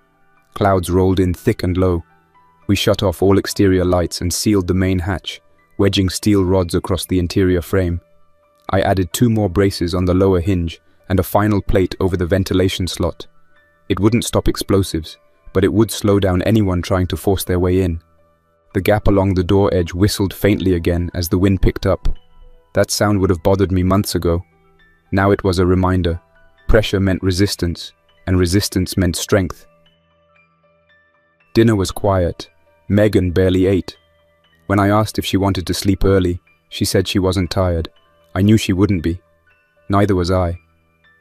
Clouds rolled in thick and low. We shut off all exterior lights and sealed the main hatch, wedging steel rods across the interior frame. I added 2 more braces on the lower hinge and a final plate over the ventilation slot. It wouldn't stop explosives, but it would slow down anyone trying to force their way in. The gap along the door edge whistled faintly again as the wind picked up. That sound would have bothered me months ago. Now it was a reminder. Pressure meant resistance, and resistance meant strength. Dinner was quiet. Megan barely ate. When I asked if she wanted to sleep early, she said she wasn't tired. I knew she wouldn't be. Neither was I.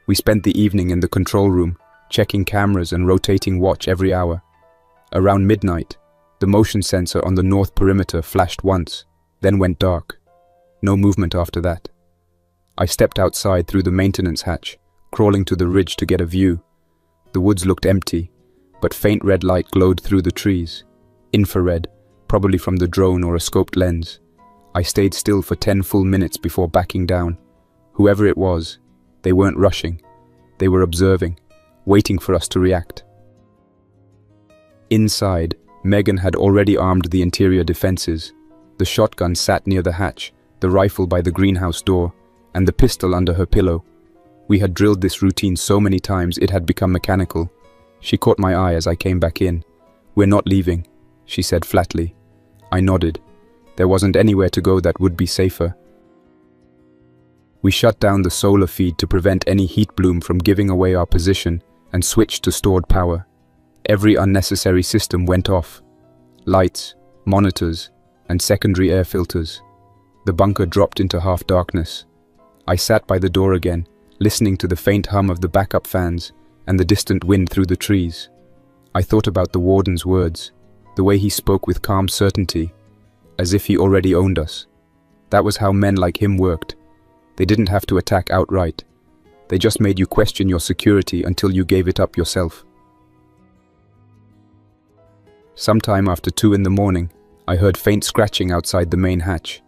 We spent the evening in the control room, checking cameras and rotating watch every hour. Around midnight, the motion sensor on the north perimeter flashed once, then went dark. No movement after that. I stepped outside through the maintenance hatch, crawling to the ridge to get a view. The woods looked empty, but faint red light glowed through the trees. Infrared, probably from the drone or a scoped lens. I stayed still for 10 full minutes before backing down. Whoever it was, they weren't rushing. They were observing, waiting for us to react. Inside, Megan had already armed the interior defenses. The shotgun sat near the hatch, the rifle by the greenhouse door, and the pistol under her pillow. We had drilled this routine so many times it had become mechanical. She caught my eye as I came back in. "We're not leaving," she said flatly. I nodded. There wasn't anywhere to go that would be safer. We shut down the solar feed to prevent any heat bloom from giving away our position and switched to stored power. Every unnecessary system went off. Lights, monitors, and secondary air filters. The bunker dropped into half darkness. I sat by the door again, listening to the faint hum of the backup fans and the distant wind through the trees. I thought about the warden's words, the way he spoke with calm certainty, as if he already owned us. That was how men like him worked. They didn't have to attack outright. They just made you question your security until you gave it up yourself. Sometime after 2 in the morning, I heard faint scratching outside the main hatch.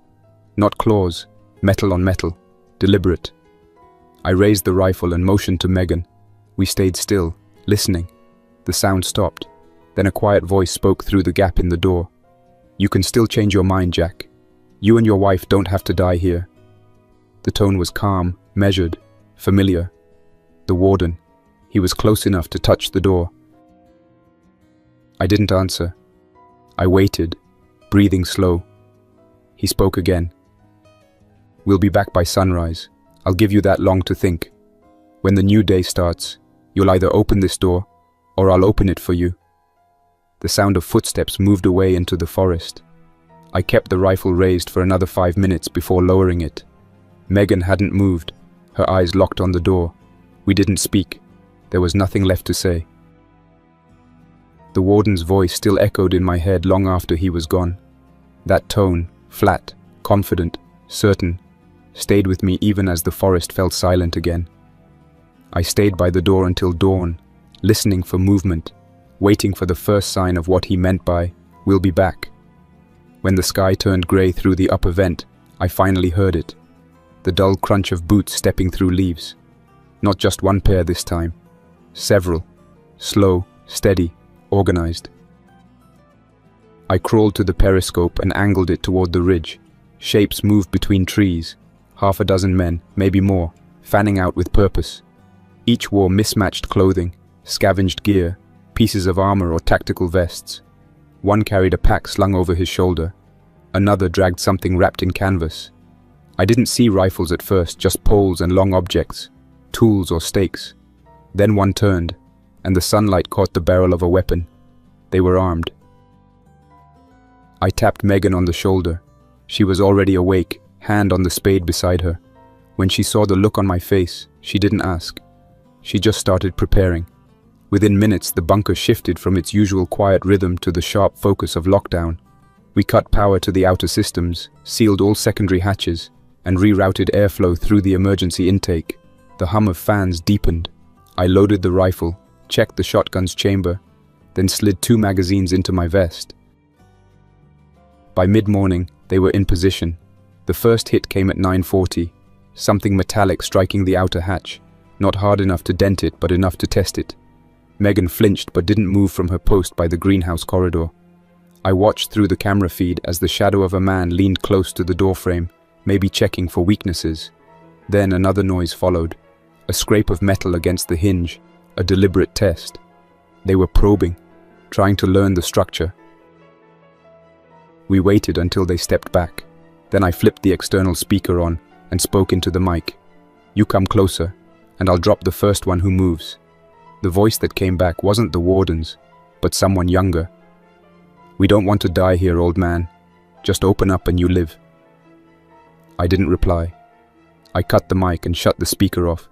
Not claws, metal on metal, deliberate. I raised the rifle and motioned to Megan. We stayed still, listening. The sound stopped. Then a quiet voice spoke through the gap in the door. "You can still change your mind, Jack. You and your wife don't have to die here." The tone was calm, measured, familiar. The warden. He was close enough to touch the door. I didn't answer. I waited, breathing slow. He spoke again. "We'll be back by sunrise. I'll give you that long to think. When the new day starts, you'll either open this door, or I'll open it for you." The sound of footsteps moved away into the forest. I kept the rifle raised for another 5 minutes before lowering it. Megan hadn't moved, her eyes locked on the door. We didn't speak. There was nothing left to say. The warden's voice still echoed in my head long after he was gone. That tone, flat, confident, certain, stayed with me even as the forest felt silent again. I stayed by the door until dawn, listening for movement, waiting for the first sign of what he meant by, "We'll be back." When the sky turned grey through the upper vent, I finally heard it. The dull crunch of boots stepping through leaves. Not just one pair this time. Several. Slow, steady, organized. I crawled to the periscope and angled it toward the ridge. Shapes moved between trees. 6 men, maybe more, fanning out with purpose. Each wore mismatched clothing, scavenged gear, pieces of armor or tactical vests. One carried a pack slung over his shoulder. Another dragged something wrapped in canvas. I didn't see rifles at first, just poles and long objects, tools or stakes. Then one turned, and the sunlight caught the barrel of a weapon. They were armed. I tapped Megan on the shoulder. She was already awake, hand on the spade beside her. When she saw the look on my face, she didn't ask. She just started preparing. Within minutes, the bunker shifted from its usual quiet rhythm to the sharp focus of lockdown. We cut power to the outer systems, sealed all secondary hatches, and rerouted airflow through the emergency intake. The hum of fans deepened. I loaded the rifle, checked the shotgun's chamber, then slid 2 magazines into my vest. By mid-morning, they were in position. The first hit came at 9:40, something metallic striking the outer hatch, not hard enough to dent it, but enough to test it. Megan flinched but didn't move from her post by the greenhouse corridor. I watched through the camera feed as the shadow of a man leaned close to the doorframe, maybe checking for weaknesses. Then another noise followed, a scrape of metal against the hinge, a deliberate test. They were probing, trying to learn the structure. We waited until they stepped back. Then I flipped the external speaker on and spoke into the mic. "You come closer, and I'll drop the first one who moves." The voice that came back wasn't the warden's, but someone younger. "We don't want to die here, old man. Just open up and you live." I didn't reply. I cut the mic and shut the speaker off.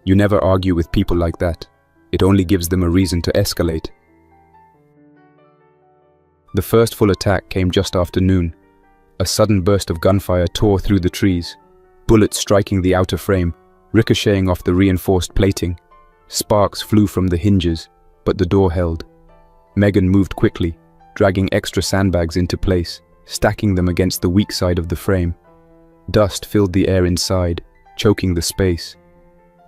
You never argue with people like that. It only gives them a reason to escalate. The first full attack came just after noon. A sudden burst of gunfire tore through the trees, bullets striking the outer frame, ricocheting off the reinforced plating. Sparks flew from the hinges, but the door held. Megan moved quickly, dragging extra sandbags into place, stacking them against the weak side of the frame. Dust filled the air inside, choking the space.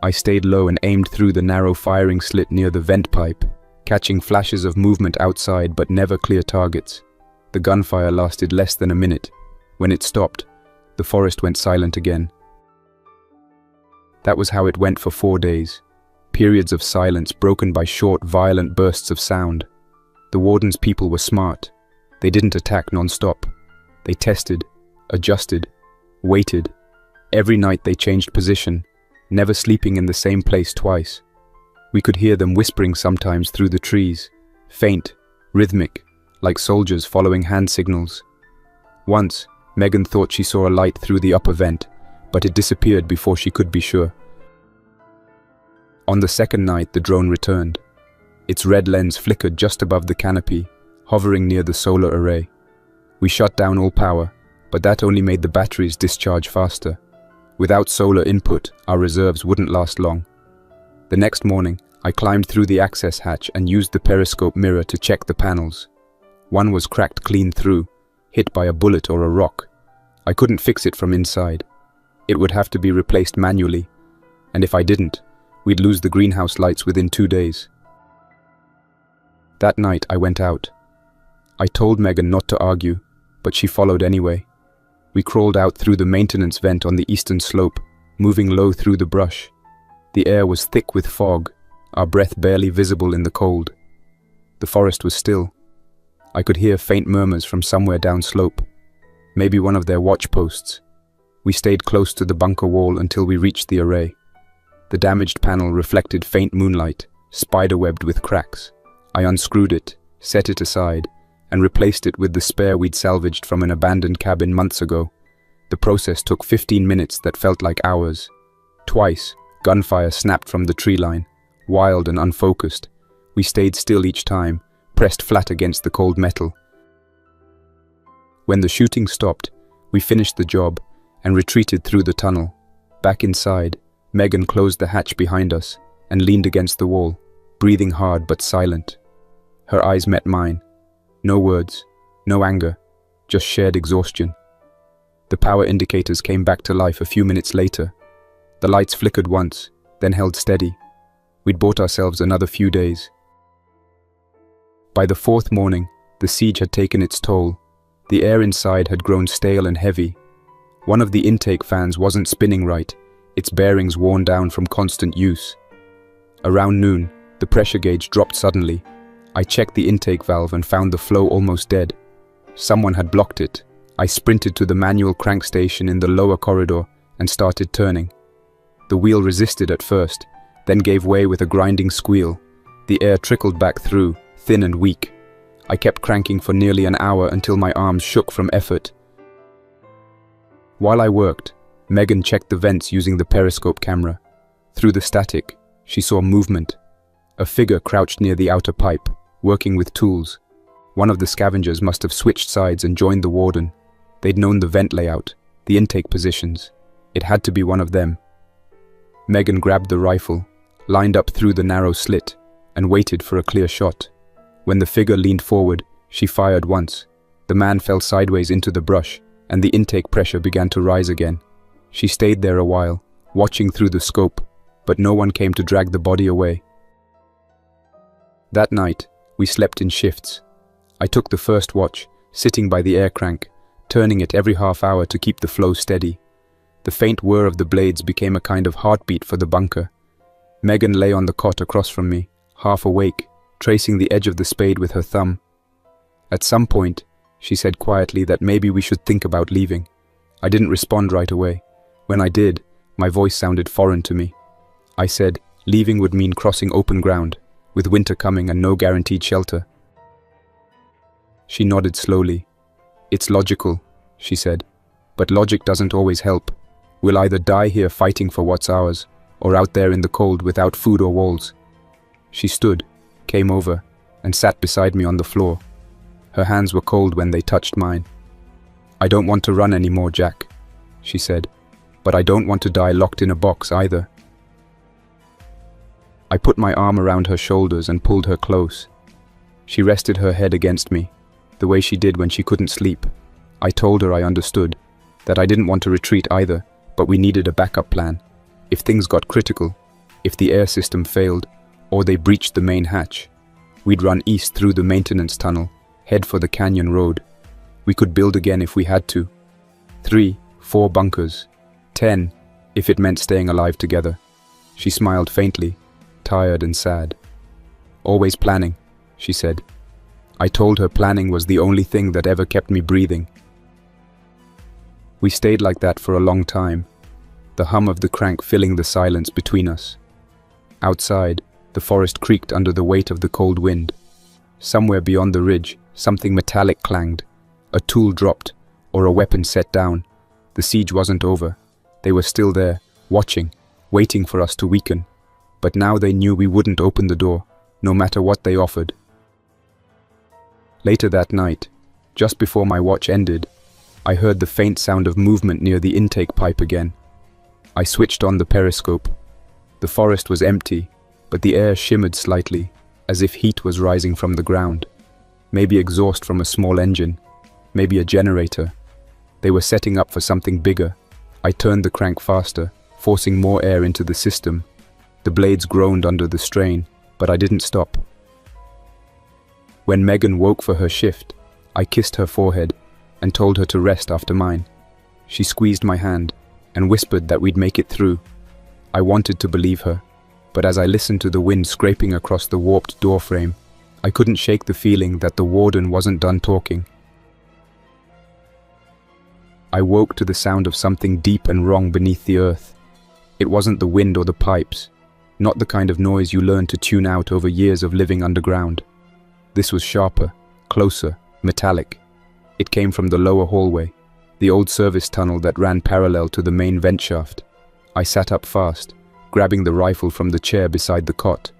I stayed low and aimed through the narrow firing slit near the vent pipe. catching flashes of movement outside but never clear targets. The gunfire lasted less than a minute. When it stopped, the forest went silent again. That was how it went for 4 days. Periods of silence broken by short, violent bursts of sound. The warden's people were smart. They didn't attack non-stop. They tested, adjusted, waited. Every night they changed position, never sleeping in the same place twice. We could hear them whispering sometimes through the trees, faint, rhythmic, like soldiers following hand signals. Once, Megan thought she saw a light through the upper vent, but it disappeared before she could be sure. On the second night, the drone returned. Its red lens flickered just above the canopy, hovering near the solar array. We shut down all power, but that only made the batteries discharge faster. Without solar input, our reserves wouldn't last long. The next morning, I climbed through the access hatch and used the periscope mirror to check the panels. One was cracked clean through, hit by a bullet or a rock. I couldn't fix it from inside. It would have to be replaced manually, and if I didn't, we'd lose the greenhouse lights within 2 days. That night, I went out. I told Megan not to argue, but she followed anyway. We crawled out through the maintenance vent on the eastern slope, moving low through the brush. The air was thick with fog, our breath barely visible in the cold. The forest was still. I could hear faint murmurs from somewhere downslope, maybe one of their watch posts. We stayed close to the bunker wall until we reached the array. The damaged panel reflected faint moonlight, spiderwebbed with cracks. I unscrewed it, set it aside, and replaced it with the spare we'd salvaged from an abandoned cabin months ago. The process took 15 minutes that felt like hours. Twice, gunfire snapped from the tree line, wild and unfocused. We stayed still each time, pressed flat against the cold metal. When the shooting stopped, we finished the job and retreated through the tunnel. Back inside, Megan closed the hatch behind us and leaned against the wall, breathing hard but silent. Her eyes met mine. No words, no anger, just shared exhaustion. The power indicators came back to life a few minutes later. The lights flickered once, then held steady. We'd bought ourselves another few days. By the 4th morning, the siege had taken its toll. The air inside had grown stale and heavy. One of the intake fans wasn't spinning right, its bearings worn down from constant use. Around noon, the pressure gauge dropped suddenly. I checked the intake valve and found the flow almost dead. Someone had blocked it. I sprinted to the manual crank station in the lower corridor and started turning. The wheel resisted at first, then gave way with a grinding squeal. The air trickled back through, thin and weak. I kept cranking for nearly an hour until my arms shook from effort. While I worked, Megan checked the vents using the periscope camera. Through the static, she saw movement. A figure crouched near the outer pipe, working with tools. One of the scavengers must have switched sides and joined the warden. They'd known the vent layout, the intake positions. It had to be one of them. Megan grabbed the rifle, lined up through the narrow slit, and waited for a clear shot. When the figure leaned forward, she fired once. The man fell sideways into the brush, and the intake pressure began to rise again. She stayed there a while, watching through the scope, but no one came to drag the body away. That night, we slept in shifts. I took the first watch, sitting by the air crank, turning it every half hour to keep the flow steady. The faint whir of the blades became a kind of heartbeat for the bunker. Megan lay on the cot across from me, half awake, tracing the edge of the spade with her thumb. At some point, she said quietly that maybe we should think about leaving. I didn't respond right away. When I did, my voice sounded foreign to me. I said, leaving would mean crossing open ground, with winter coming and no guaranteed shelter. She nodded slowly. It's logical, she said, but logic doesn't always help. We'll either die here fighting for what's ours, or out there in the cold without food or walls. She stood, came over, and sat beside me on the floor. Her hands were cold when they touched mine. I don't want to run anymore, Jack, she said, but I don't want to die locked in a box either. I put my arm around her shoulders and pulled her close. She rested her head against me, the way she did when she couldn't sleep. I told her I understood, that I didn't want to retreat either, but we needed a backup plan. If things got critical, if the air system failed, or they breached the main hatch. We'd run east through the maintenance tunnel, head for the canyon road. We could build again if we had to. 3, 4 bunkers. 10, if it meant staying alive together. She smiled faintly, tired and sad. Always planning, she said. I told her planning was the only thing that ever kept me breathing. We stayed like that for a long time, the hum of the crank filling the silence between us. Outside, the forest creaked under the weight of the cold wind. Somewhere beyond the ridge, something metallic clanged. A tool dropped, or a weapon set down. The siege wasn't over. They were still there, watching, waiting for us to weaken. But now they knew we wouldn't open the door, no matter what they offered. Later that night, just before my watch ended, I heard the faint sound of movement near the intake pipe again. I switched on the periscope. The forest was empty, but the air shimmered slightly, as if heat was rising from the ground. Maybe exhaust from a small engine, maybe a generator. They were setting up for something bigger. I turned the crank faster, forcing more air into the system. The blades groaned under the strain, but I didn't stop. When Megan woke for her shift, I kissed her forehead and told her to rest after mine. She squeezed my hand and whispered that we'd make it through. I wanted to believe her, but as I listened to the wind scraping across the warped doorframe, I couldn't shake the feeling that the warden wasn't done talking. I woke to the sound of something deep and wrong beneath the earth. It wasn't the wind or the pipes, not the kind of noise you learn to tune out over years of living underground. This was sharper, closer, metallic. It came from the lower hallway, the old service tunnel that ran parallel to the main vent shaft. I sat up fast, grabbing the rifle from the chair beside the cot.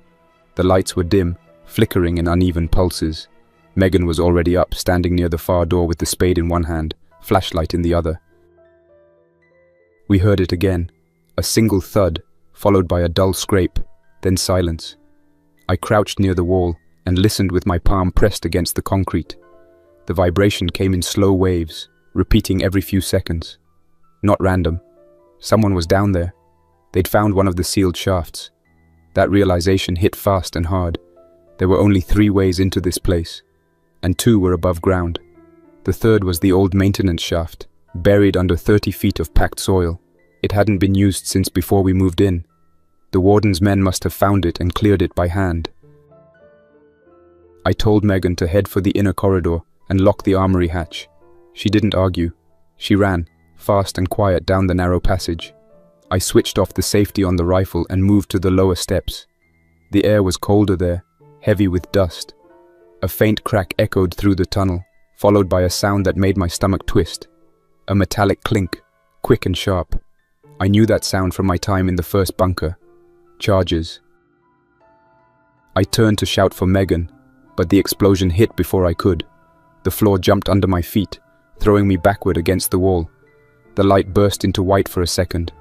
The lights were dim, flickering in uneven pulses. Megan was already up, standing near the far door with the spade in one hand, flashlight in the other. We heard it again, a single thud, followed by a dull scrape, then silence. I crouched near the wall and listened with my palm pressed against the concrete. The vibration came in slow waves, repeating every few seconds. Not random. Someone was down there. They'd found one of the sealed shafts. That realization hit fast and hard. There were only 3 ways into this place, and 2 were above ground. The third was the old maintenance shaft, buried under 30 feet of packed soil. It hadn't been used since before we moved in. The warden's men must have found it and cleared it by hand. I told Megan to head for the inner corridor and lock the armory hatch. She didn't argue. She ran, fast and quiet, down the narrow passage. I switched off the safety on the rifle and moved to the lower steps. The air was colder there, heavy with dust. A faint crack echoed through the tunnel, followed by a sound that made my stomach twist. A metallic clink, quick and sharp. I knew that sound from my time in the first bunker. Charges. I turned to shout for Megan, but the explosion hit before I could. The floor jumped under my feet, throwing me backward against the wall. The light burst into white for a second,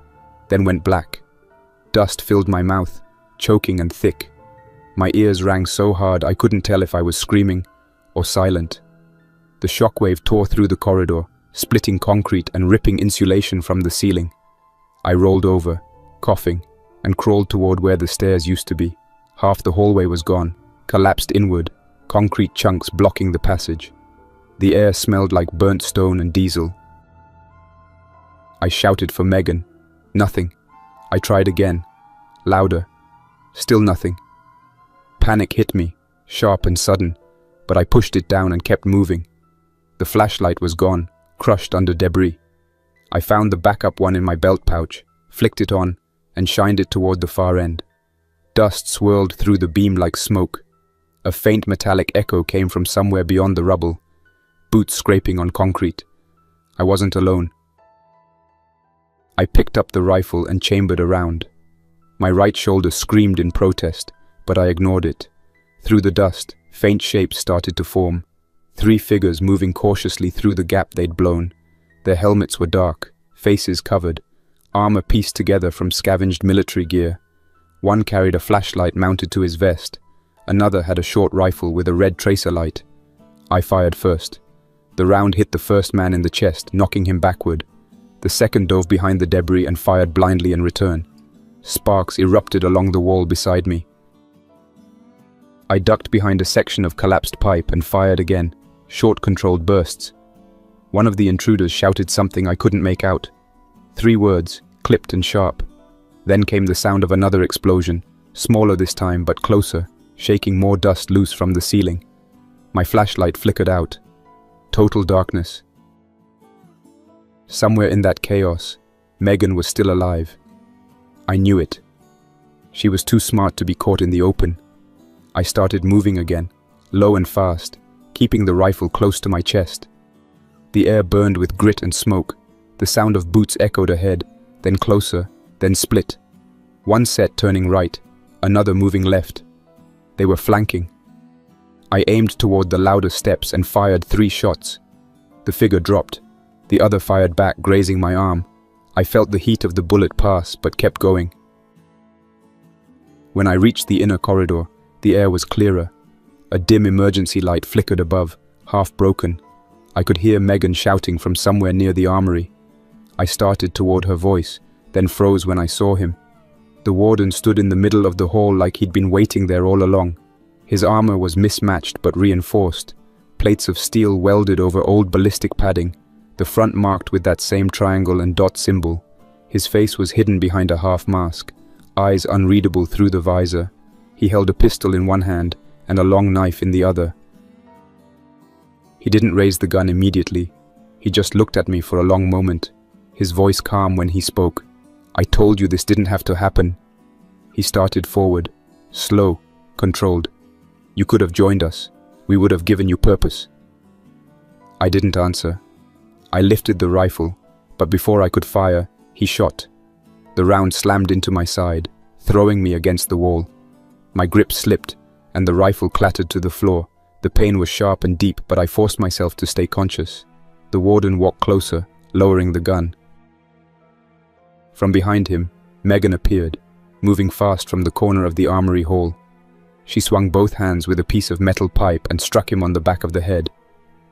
then went black. Dust filled my mouth, choking and thick. My ears rang so hard I couldn't tell if I was screaming or silent. The shockwave tore through the corridor, splitting concrete and ripping insulation from the ceiling. I rolled over, coughing, and crawled toward where the stairs used to be. Half the hallway was gone, collapsed inward, concrete chunks blocking the passage. The air smelled like burnt stone and diesel. I shouted for Megan. Nothing. I tried again. Louder. Still nothing. Panic hit me, sharp and sudden, but I pushed it down and kept moving. The flashlight was gone, crushed under debris. I found the backup one in my belt pouch, flicked it on, and shined it toward the far end. Dust swirled through the beam like smoke. A faint metallic echo came from somewhere beyond the rubble, boots scraping on concrete. I wasn't alone. I picked up the rifle and chambered around. My right shoulder screamed in protest, but I ignored it. Through the dust, faint shapes started to form. 3 figures moving cautiously through the gap they'd blown. Their helmets were dark, faces covered, armor pieced together from scavenged military gear. One carried a flashlight mounted to his vest. Another had a short rifle with a red tracer light. I fired first. The round hit the first man in the chest, knocking him backward. The second dove behind the debris and fired blindly in return. Sparks erupted along the wall beside me. I ducked behind a section of collapsed pipe and fired again, short controlled bursts. One of the intruders shouted something I couldn't make out. 3 words, clipped and sharp. Then came the sound of another explosion, smaller this time but closer, shaking more dust loose from the ceiling. My flashlight flickered out. Total darkness. Somewhere in that chaos, Megan was still alive. I knew it. She was too smart to be caught in the open. I started moving again, low and fast, keeping the rifle close to my chest. The air burned with grit and smoke. The sound of boots echoed ahead, then closer, then split. One set turning right, another moving left. They were flanking. I aimed toward the louder steps and fired 3 shots. The figure dropped. The other fired back, grazing my arm. I felt the heat of the bullet pass, but kept going. When I reached the inner corridor, the air was clearer. A dim emergency light flickered above, half broken. I could hear Megan shouting from somewhere near the armory. I started toward her voice, then froze when I saw him. The warden stood in the middle of the hall like he'd been waiting there all along. His armor was mismatched but reinforced, plates of steel welded over old ballistic padding, the front marked with that same triangle and dot symbol. His face was hidden behind a half mask, eyes unreadable through the visor. He held a pistol in one hand and a long knife in the other. He didn't raise the gun immediately. He just looked at me for a long moment, his voice calm when he spoke. "I told you this didn't have to happen." He started forward, slow, controlled. "You could have joined us. We would have given you purpose." I didn't answer. I lifted the rifle, but before I could fire, he shot. The round slammed into my side, throwing me against the wall. My grip slipped, and the rifle clattered to the floor. The pain was sharp and deep, but I forced myself to stay conscious. The warden walked closer, lowering the gun. From behind him, Megan appeared, moving fast from the corner of the armory hall. She swung both hands with a piece of metal pipe and struck him on the back of the head.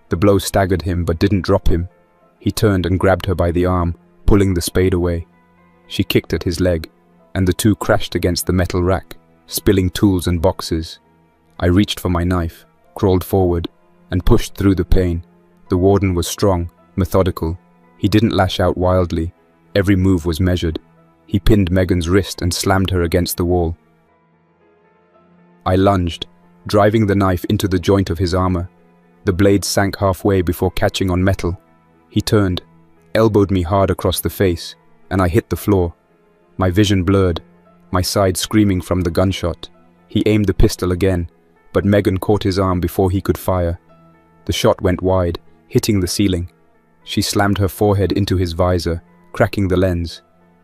The blow staggered him but didn't drop him. He turned and grabbed her by the arm, pulling the spade away. She kicked at his leg, and the two crashed against the metal rack, spilling tools and boxes. I reached for my knife, crawled forward, and pushed through the pain. The warden was strong, methodical. He didn't lash out wildly. Every move was measured. He pinned Megan's wrist and slammed her against the wall. I lunged, driving the knife into the joint of his armor. The blade sank halfway before catching on metal. He turned, elbowed me hard across the face, and I hit the floor. My vision blurred, my side screaming from the gunshot. He aimed the pistol again, but Megan caught his arm before he could fire. The shot went wide, hitting the ceiling. She slammed her forehead into his visor, cracking the lens.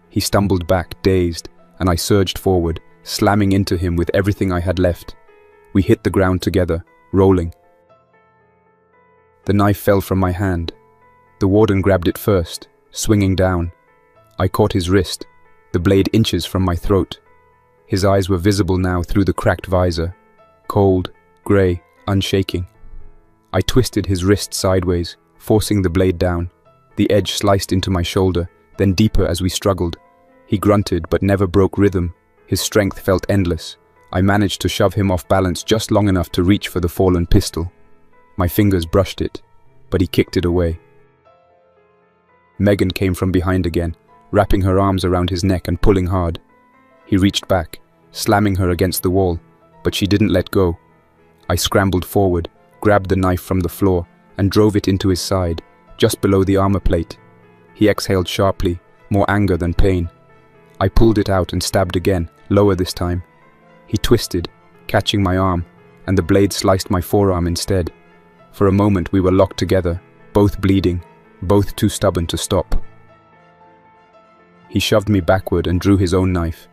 He stumbled back, dazed, and I surged forward, slamming into him with everything I had left. We hit the ground together, rolling. The knife fell from my hand. The warden grabbed it first, swinging down. I caught his wrist, the blade inches from my throat. His eyes were visible now through the cracked visor, cold, grey, unshaking. I twisted his wrist sideways, forcing the blade down. The edge sliced into my shoulder, then deeper as we struggled. He grunted but never broke rhythm. His strength felt endless. I managed to shove him off balance just long enough to reach for the fallen pistol. My fingers brushed it, but he kicked it away. Megan came from behind again, wrapping her arms around his neck and pulling hard. He reached back, slamming her against the wall, but she didn't let go. I scrambled forward, grabbed the knife from the floor, and drove it into his side, just below the armor plate. He exhaled sharply, more anger than pain. I pulled it out and stabbed again, lower this time. He twisted, catching my arm, and the blade sliced my forearm instead. For a moment we were locked together, both bleeding, both too stubborn to stop. He shoved me backward and drew his own knife.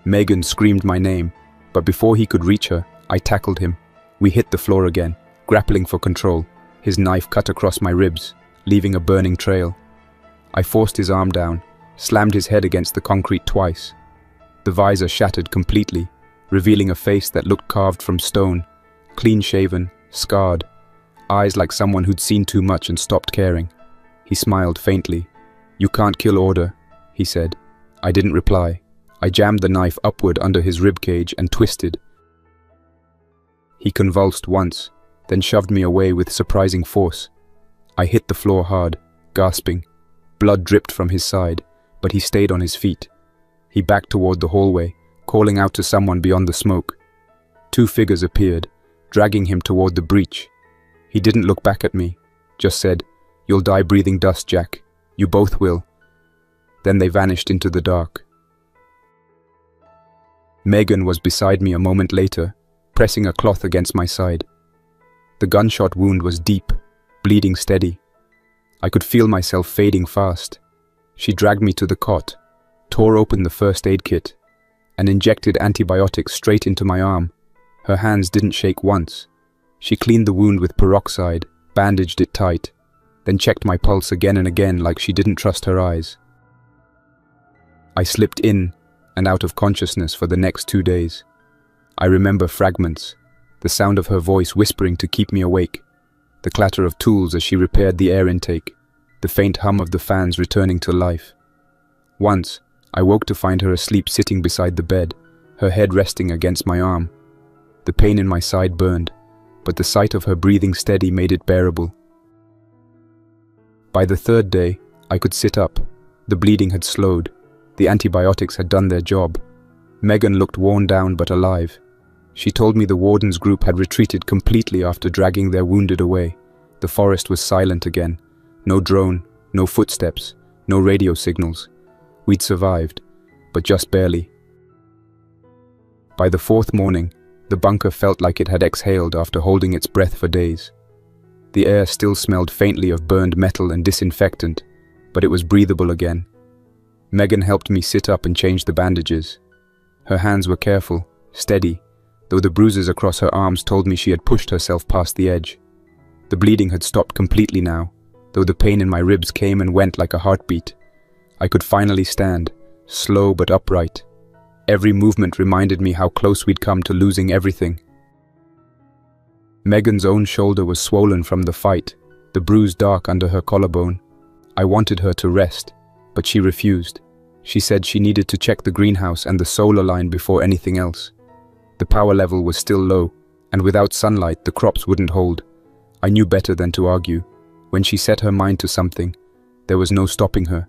Megan screamed my name, but before he could reach her, I tackled him. We hit the floor again, grappling for control. His knife cut across my ribs, leaving a burning trail. I forced his arm down, slammed his head against the concrete twice. The visor shattered completely, revealing a face that looked carved from stone, clean-shaven, scarred, eyes like someone who'd seen too much and stopped caring. He smiled faintly. "You can't kill order," he said. I didn't reply. I jammed the knife upward under his ribcage and twisted. He convulsed once, then shoved me away with surprising force. I hit the floor hard, gasping. Blood dripped from his side, but he stayed on his feet. He backed toward the hallway, calling out to someone beyond the smoke. 2 figures appeared, dragging him toward the breach. He didn't look back at me, just said, "You'll die breathing dust, Jack. You both will." Then they vanished into the dark. Megan was beside me a moment later, pressing a cloth against my side. The gunshot wound was deep, bleeding steady. I could feel myself fading fast. She dragged me to the cot, tore open the first aid kit, and injected antibiotics straight into my arm. Her hands didn't shake once. She cleaned the wound with peroxide, bandaged it tight, then checked my pulse again and again like she didn't trust her eyes. I slipped in and out of consciousness for the next 2 days. I remember fragments, the sound of her voice whispering to keep me awake, the clatter of tools as she repaired the air intake, the faint hum of the fans returning to life. Once, I woke to find her asleep sitting beside the bed, her head resting against my arm. The pain in my side burned, but the sight of her breathing steady made it bearable. By the 3rd day, I could sit up. The bleeding had slowed. The antibiotics had done their job. Megan looked worn down but alive. She told me the warden's group had retreated completely after dragging their wounded away. The forest was silent again. No drone, no footsteps, no radio signals. We'd survived, but just barely. By the 4th morning, the bunker felt like it had exhaled after holding its breath for days. The air still smelled faintly of burned metal and disinfectant, but it was breathable again. Megan helped me sit up and change the bandages. Her hands were careful, steady, though the bruises across her arms told me she had pushed herself past the edge. The bleeding had stopped completely now, though the pain in my ribs came and went like a heartbeat. I could finally stand, slow but upright. Every movement reminded me how close we'd come to losing everything. Megan's own shoulder was swollen from the fight, the bruise dark under her collarbone. I wanted her to rest, but she refused. She said she needed to check the greenhouse and the solar line before anything else. The power level was still low, and without sunlight the crops wouldn't hold. I knew better than to argue. When she set her mind to something, there was no stopping her.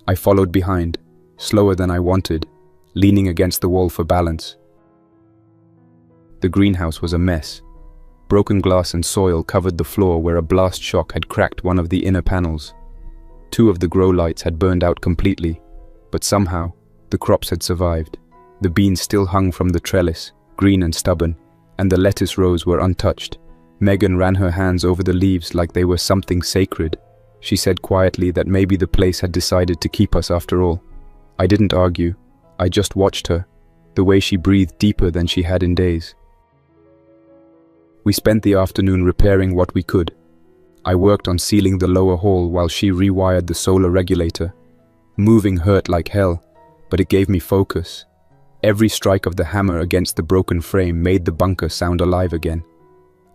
I followed behind, slower than I wanted, leaning against the wall for balance. The greenhouse was a mess. Broken glass and soil covered the floor where a blast shock had cracked one of the inner panels. 2 of the grow lights had burned out completely, but somehow, the crops had survived. The beans still hung from the trellis, green and stubborn, and the lettuce rows were untouched. Megan ran her hands over the leaves like they were something sacred. She said quietly that maybe the place had decided to keep us after all. I didn't argue. I just watched her, the way she breathed deeper than she had in days. We spent the afternoon repairing what we could. I worked on sealing the lower hall while she rewired the solar regulator. Moving hurt like hell, but it gave me focus. Every strike of the hammer against the broken frame made the bunker sound alive again.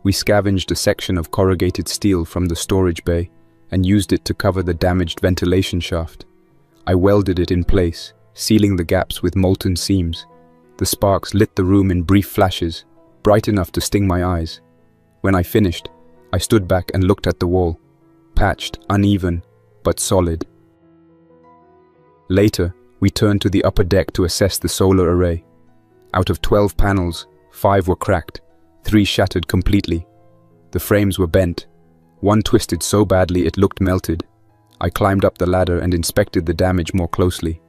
We scavenged a section of corrugated steel from the storage bay and used it to cover the damaged ventilation shaft. I welded it in place, sealing the gaps with molten seams. The sparks lit the room in brief flashes, bright enough to sting my eyes. When I finished, I stood back and looked at the wall, patched, uneven, but solid. Later, we turned to the upper deck to assess the solar array. Out of 12 panels, 5 were cracked, 3 shattered completely. The frames were bent. One twisted so badly it looked melted. I climbed up the ladder and inspected the damage more closely.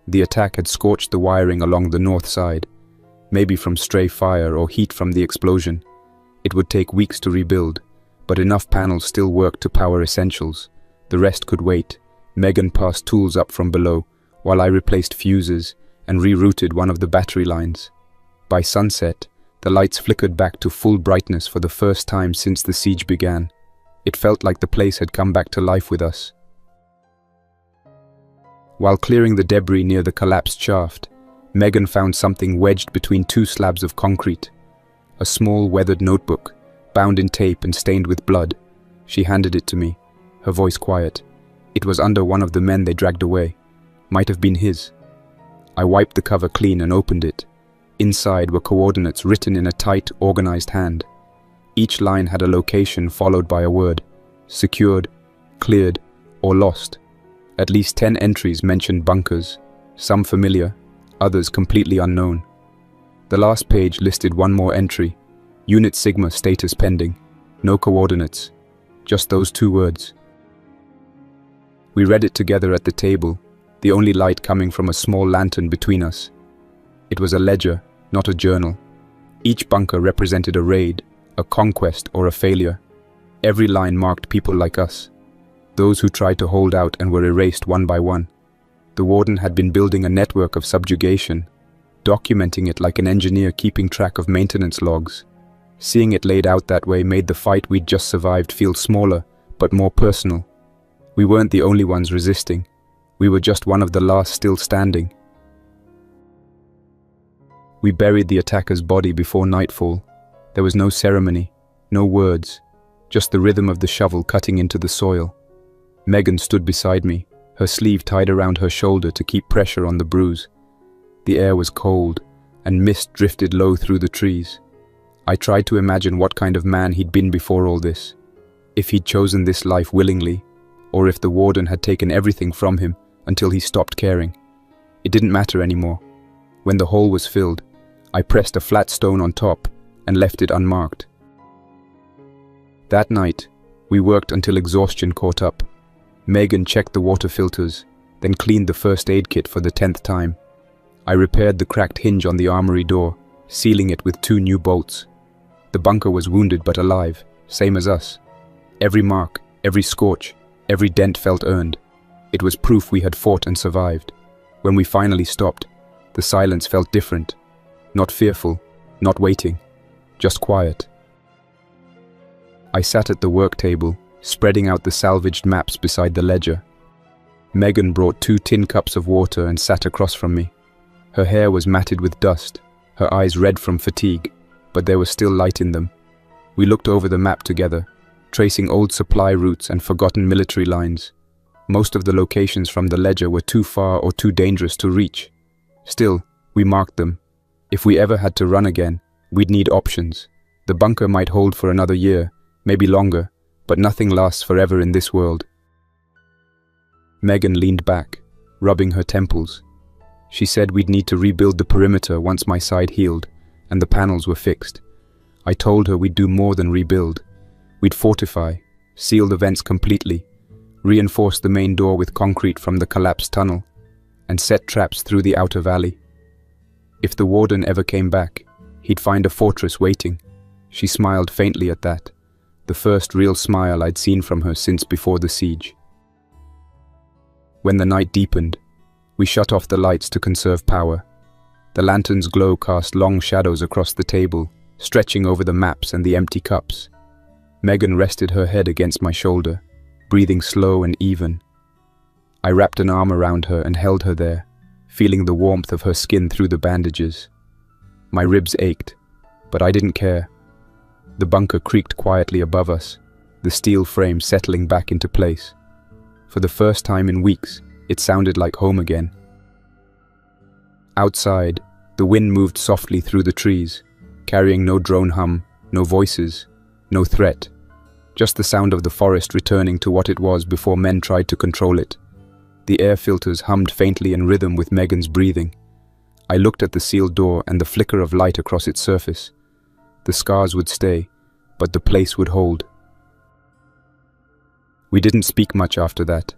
The attack had scorched the wiring along the north side, maybe from stray fire or heat from the explosion. It would take weeks to rebuild, but enough panels still worked to power essentials. The rest could wait. Megan passed tools up from below, while I replaced fuses and rerouted one of the battery lines. By sunset, the lights flickered back to full brightness for the first time since the siege began. It felt like the place had come back to life with us. While clearing the debris near the collapsed shaft, Megan found something wedged between 2 slabs of concrete. A small weathered notebook, bound in tape and stained with blood. She handed it to me, her voice quiet. It was under one of the men they dragged away. Might have been his. I wiped the cover clean and opened it. Inside were coordinates written in a tight, organized hand. Each line had a location followed by a word: secured, cleared, or lost. At least 10 entries mentioned bunkers, some familiar, others completely unknown. The last page listed one more entry: Unit Sigma status pending. No coordinates, just those 2 words. We read it together at the table, the only light coming from a small lantern between us. It was a ledger, not a journal. Each bunker represented a raid, a conquest, or a failure. Every line marked people like us, those who tried to hold out and were erased one by one. The warden had been building a network of subjugation, documenting it like an engineer keeping track of maintenance logs. Seeing it laid out that way made the fight we'd just survived feel smaller, but more personal. We weren't the only ones resisting. We were just one of the last still standing. We buried the attacker's body before nightfall. There was no ceremony, no words, just the rhythm of the shovel cutting into the soil. Megan stood beside me, her sleeve tied around her shoulder to keep pressure on the bruise. The air was cold, and mist drifted low through the trees. I tried to imagine what kind of man he'd been before all this. If he'd chosen this life willingly, or if the warden had taken everything from him until he stopped caring. It didn't matter anymore. When the hole was filled, I pressed a flat stone on top and left it unmarked. That night, we worked until exhaustion caught up. Megan checked the water filters, then cleaned the first aid kit for the 10th time. I repaired the cracked hinge on the armory door, sealing it with 2 new bolts. The bunker was wounded but alive, same as us. Every mark, every scorch, every dent felt earned. It was proof we had fought and survived. When we finally stopped, the silence felt different. Not fearful, not waiting, just quiet. I sat at the work table, spreading out the salvaged maps beside the ledger. Megan brought 2 tin cups of water and sat across from me. Her hair was matted with dust, her eyes red from fatigue, but there was still light in them. We looked over the map together, tracing old supply routes and forgotten military lines. Most of the locations from the ledger were too far or too dangerous to reach. Still, we marked them. If we ever had to run again, we'd need options. The bunker might hold for another year, maybe longer, but nothing lasts forever in this world. Megan leaned back, rubbing her temples. She said we'd need to rebuild the perimeter once my side healed and the panels were fixed. I told her we'd do more than rebuild. We'd fortify, seal the vents completely, reinforce the main door with concrete from the collapsed tunnel, and set traps through the outer valley. If the warden ever came back, he'd find a fortress waiting. She smiled faintly at that, the first real smile I'd seen from her since before the siege. When the night deepened, we shut off the lights to conserve power. The lantern's glow cast long shadows across the table, stretching over the maps and the empty cups. Megan rested her head against my shoulder, breathing slow and even. I wrapped an arm around her and held her there, feeling the warmth of her skin through the bandages. My ribs ached, but I didn't care. The bunker creaked quietly above us, the steel frame settling back into place. For the first time in weeks, it sounded like home again. Outside, the wind moved softly through the trees, carrying no drone hum, no voices, no threat. Just the sound of the forest returning to what it was before men tried to control it. The air filters hummed faintly in rhythm with Megan's breathing. I looked at the sealed door and the flicker of light across its surface. The scars would stay, but the place would hold. We didn't speak much after that.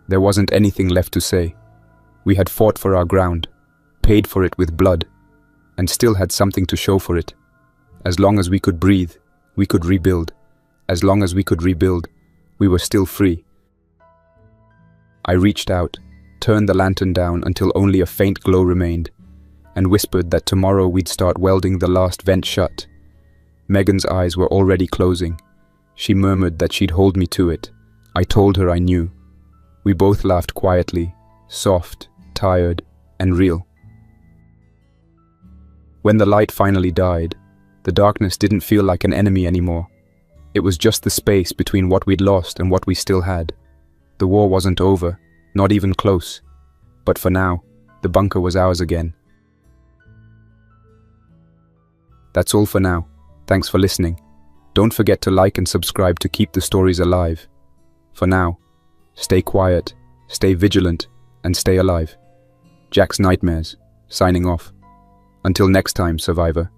There wasn't anything left to say. We had fought for our ground, paid for it with blood, and still had something to show for it. As long as we could breathe, we could rebuild. As long as we could rebuild, we were still free. I reached out, turned the lantern down until only a faint glow remained, and whispered that tomorrow we'd start welding the last vent shut. Megan's eyes were already closing. She murmured that she'd hold me to it. I told her I knew. We both laughed quietly, soft, tired, and real. When the light finally died, the darkness didn't feel like an enemy anymore. It was just the space between what we'd lost and what we still had. The war wasn't over, not even close. But for now, the bunker was ours again. That's all for now. Thanks for listening. Don't forget to like and subscribe to keep the stories alive. For now, stay quiet, stay vigilant, and stay alive. Jack's Nightmares, signing off. Until next time, survivor.